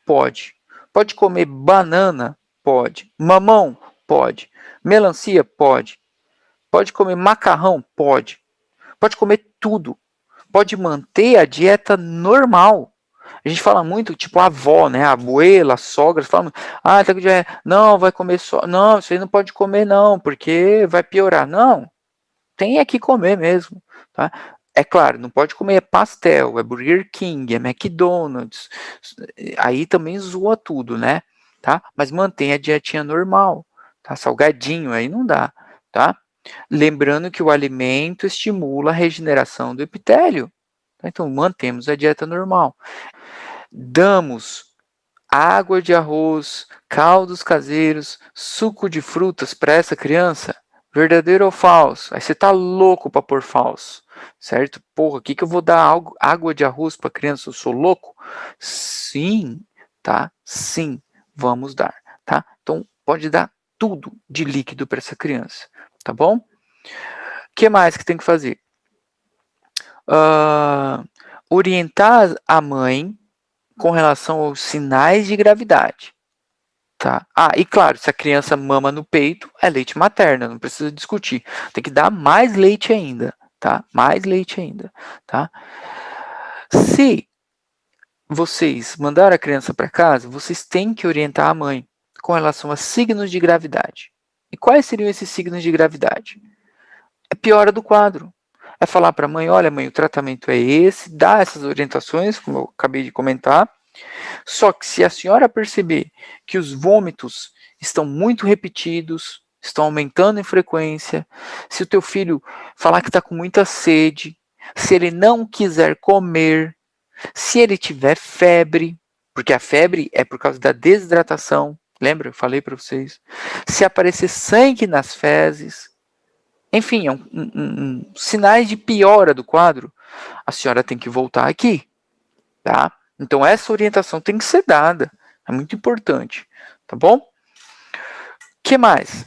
Pode. Pode comer banana? Pode. Mamão? Pode. Melancia? Pode. Pode comer macarrão? Pode. Pode comer tudo. Pode manter a dieta normal. A gente fala muito, tipo a avó, né? A abuela, a sogra, fala, tá com dieta. Não, vai comer só. Não, isso aí não pode comer, não, porque vai piorar. Não. Tem é que comer mesmo, tá? É claro, não pode comer pastel, é Burger King, é McDonald's. Aí também zoa tudo, né? Tá? Mas mantém a dietinha normal, tá? Salgadinho aí não dá, tá? Lembrando que o alimento estimula a regeneração do epitélio. Tá? Então, mantemos a dieta normal. Damos água de arroz, caldos caseiros, suco de frutas para essa criança? Verdadeiro ou falso? Aí você tá louco para pôr falso, certo? Porra, o que eu vou dar água de arroz para criança? Eu sou louco? Sim, tá? Sim, vamos dar, tá? Então, pode dar tudo de líquido para essa criança, tá bom? O que mais que tem que fazer? Orientar a mãe com relação aos sinais de gravidade. Tá? E claro, se a criança mama no peito, é leite materno, não precisa discutir. Tem que dar mais leite ainda, tá? Mais leite ainda, tá? Se vocês mandaram a criança para casa, vocês têm que orientar a mãe com relação a signos de gravidade. E quais seriam esses signos de gravidade? É piora do quadro. É falar para a mãe, olha mãe, o tratamento é esse, dá essas orientações, como eu acabei de comentar. Só que se a senhora perceber que os vômitos estão muito repetidos, estão aumentando em frequência, se o teu filho falar que está com muita sede, se ele não quiser comer, se ele tiver febre, porque a febre é por causa da desidratação, lembra? Eu falei para vocês. Se aparecer sangue nas fezes, enfim, sinais de piora do quadro, a senhora tem que voltar aqui, tá? Então, essa orientação tem que ser dada. É muito importante. Tá bom? O que mais?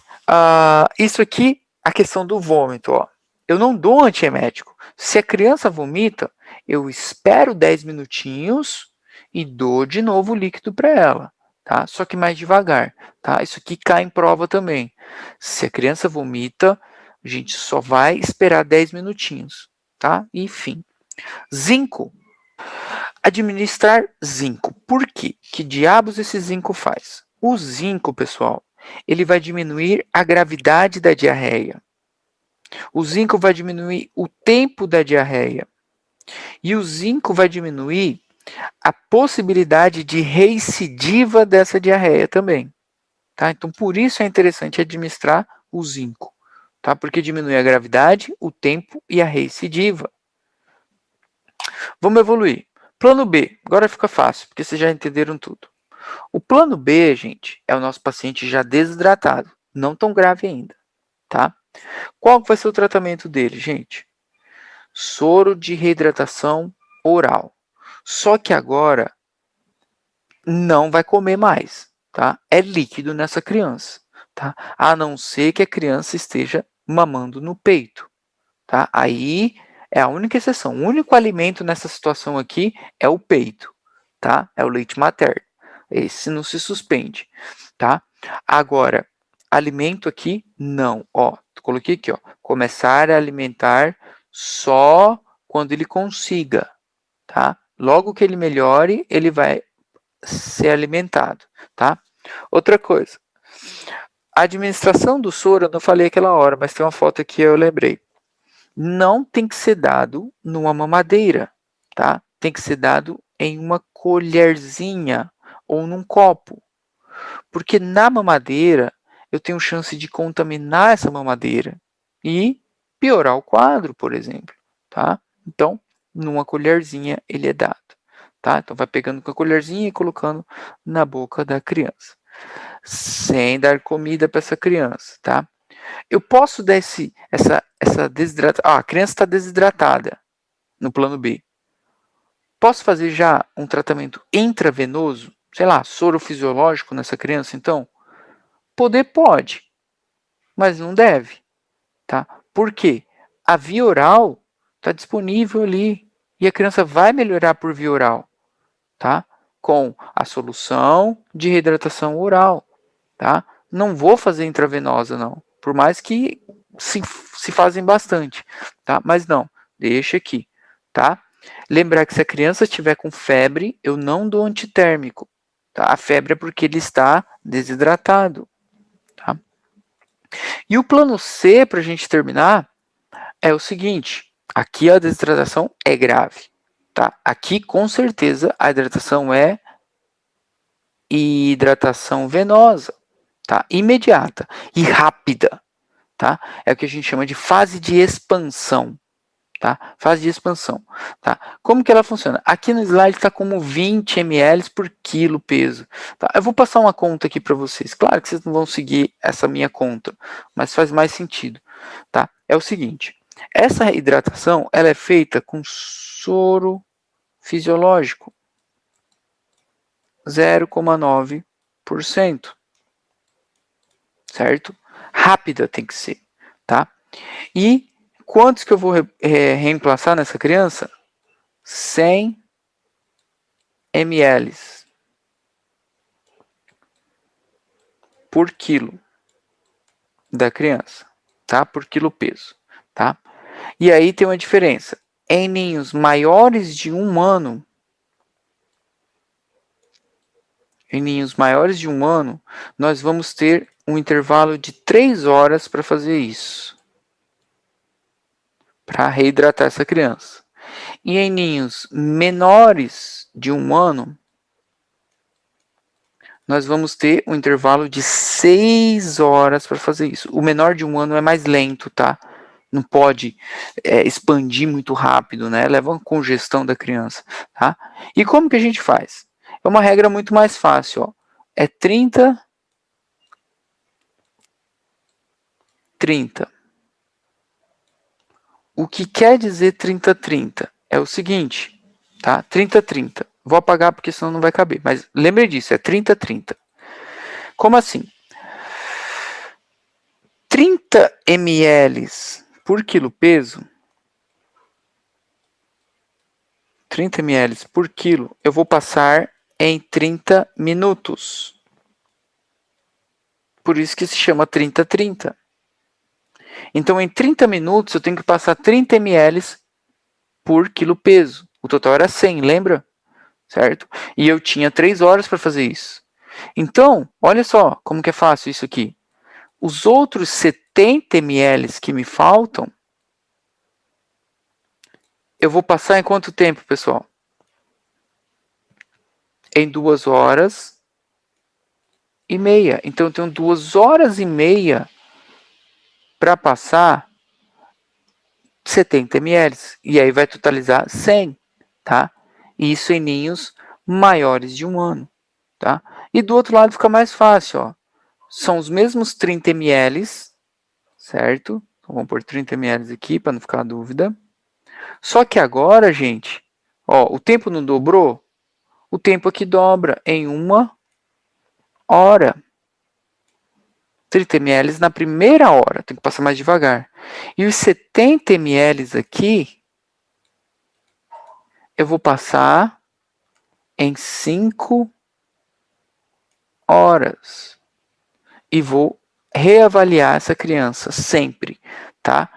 Isso aqui, a questão do vômito. Ó. Eu não dou antiemético. Se a criança vomita, eu espero 10 minutinhos e dou de novo o líquido para ela. Tá? Só que mais devagar. Tá? Isso aqui cai em prova também. Se a criança vomita, a gente só vai esperar 10 minutinhos. Tá? Enfim. Zinco. Administrar zinco. Por quê? Que diabos esse zinco faz? O zinco, pessoal, ele vai diminuir a gravidade da diarreia. O zinco vai diminuir o tempo da diarreia. E o zinco vai diminuir a possibilidade de recidiva dessa diarreia também. Tá? Então, por isso é interessante administrar o zinco. Tá? Porque diminui a gravidade, o tempo e a recidiva. Vamos evoluir. Plano B, agora fica fácil, porque vocês já entenderam tudo. O plano B, gente, é o nosso paciente já desidratado, não tão grave ainda, tá? Qual vai ser o tratamento dele, gente? Soro de reidratação oral. Só que agora não vai comer mais, tá? É líquido nessa criança, tá? A não ser que a criança esteja mamando no peito, tá? Aí é a única exceção. O único alimento nessa situação aqui é o peito, tá? É o leite materno. Esse não se suspende, tá? Agora, alimento aqui, não. Ó, coloquei aqui, ó, começar a alimentar só quando ele consiga, tá? Logo que ele melhore, ele vai ser alimentado, tá? Outra coisa, a administração do soro, eu não falei aquela hora, mas tem uma foto aqui, eu lembrei. Não tem que ser dado numa mamadeira, tá? Tem que ser dado em uma colherzinha ou num copo. Porque na mamadeira, eu tenho chance de contaminar essa mamadeira e piorar o quadro, por exemplo, tá? Então, numa colherzinha ele é dado, tá? Então, vai pegando com a colherzinha e colocando na boca da criança, sem dar comida para essa criança, tá? Eu posso dar essa desidratação. Ah, a criança está desidratada no plano B. Posso fazer já um tratamento intravenoso, sei lá, soro fisiológico nessa criança, então? Poder pode, mas não deve, tá? Por quê? A via oral está disponível ali e a criança vai melhorar por via oral, tá? Com a solução de reidratação oral, tá? Não vou fazer intravenosa, não. Por mais que se fazem bastante, tá? Mas não, deixa aqui, tá? Lembrar que se a criança estiver com febre, eu não dou antitérmico, tá? A febre é porque ele está desidratado, tá? E o plano C, para a gente terminar, é o seguinte, aqui a desidratação é grave, tá? Aqui, com certeza, a hidratação é hidratação venosa, tá? Imediata e rápida, tá? É o que a gente chama de fase de expansão, tá? Fase de expansão, tá? Como que ela funciona? Aqui no slide está como 20 ml por quilo peso, tá? Eu vou passar uma conta aqui para vocês. Claro que vocês não vão seguir essa minha conta, mas faz mais sentido, tá? É o seguinte, essa hidratação, ela é feita com soro fisiológico, 0,9%, certo? Rápida tem que ser, tá? E quantos que eu vou reemplaçar nessa criança? 100 ml por quilo da criança, tá? Por quilo peso, tá? E aí tem uma diferença. Em ninhos maiores de 1 ano, nós vamos ter um intervalo de 3 horas para fazer isso, para reidratar essa criança. E em ninhos menores de 1 ano, nós vamos ter um intervalo de 6 horas para fazer isso. O menor de 1 ano é mais lento, tá? Não pode expandir muito rápido, né? Leva uma congestão da criança, tá? E como que a gente faz? É uma regra muito mais fácil, ó. É 30, 30. O que quer dizer 30, 30? É o seguinte, tá? 30, 30. Vou apagar porque senão não vai caber, mas lembre disso, é 30, 30. Como assim? 30 ml por quilo peso, 30 ml por quilo, eu vou passar em 30 minutos. Por isso que se chama 30, 30. Então, em 30 minutos, eu tenho que passar 30 ml por quilo peso. O total era 100, lembra? Certo? E eu tinha 3 horas para fazer isso. Então, olha só como que é fácil isso aqui. Os outros 70 ml que me faltam, eu vou passar em quanto tempo, pessoal? Em 2 horas e meia. Então, eu tenho 2 horas e meia para passar 70 ml. E aí vai totalizar 100, tá? Isso em ninhos maiores de 1 ano, tá? E do outro lado fica mais fácil, ó. São os mesmos 30 ml, certo? Então, vamos pôr 30 ml aqui para não ficar dúvida. Só que agora, gente, ó, o tempo não dobrou? O tempo aqui dobra em 1 hora. 30 ml na primeira hora, tem que passar mais devagar. E os 70 ml aqui, eu vou passar em 5 horas. E vou reavaliar essa criança sempre, tá?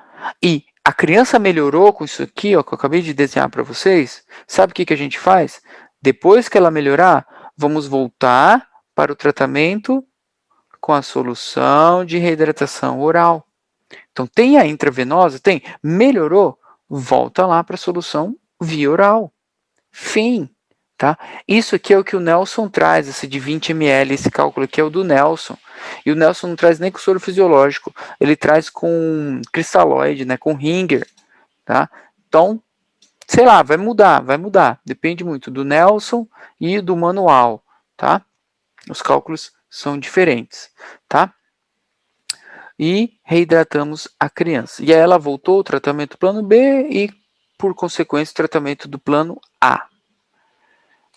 E a criança melhorou com isso aqui, ó, que eu acabei de desenhar para vocês. Sabe o que a gente faz? Depois que ela melhorar, vamos voltar para o tratamento com a solução de reidratação oral. Então, tem a intravenosa? Tem. Melhorou? Volta lá para a solução via oral. Fim. Tá? Isso aqui é o que o Nelson traz, esse de 20 ml, esse cálculo aqui é o do Nelson. E o Nelson não traz nem com soro fisiológico, ele traz com cristalóide, né, com Ringer. Tá? Então, sei lá, vai mudar. Depende muito do Nelson e do manual. Tá? Os cálculos são diferentes. Tá? E reidratamos a criança. E aí ela voltou ao tratamento plano B e, por consequência, o tratamento do plano A.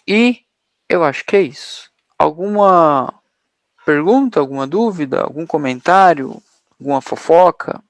E eu acho que é isso. Alguma pergunta, alguma dúvida, algum comentário, alguma fofoca?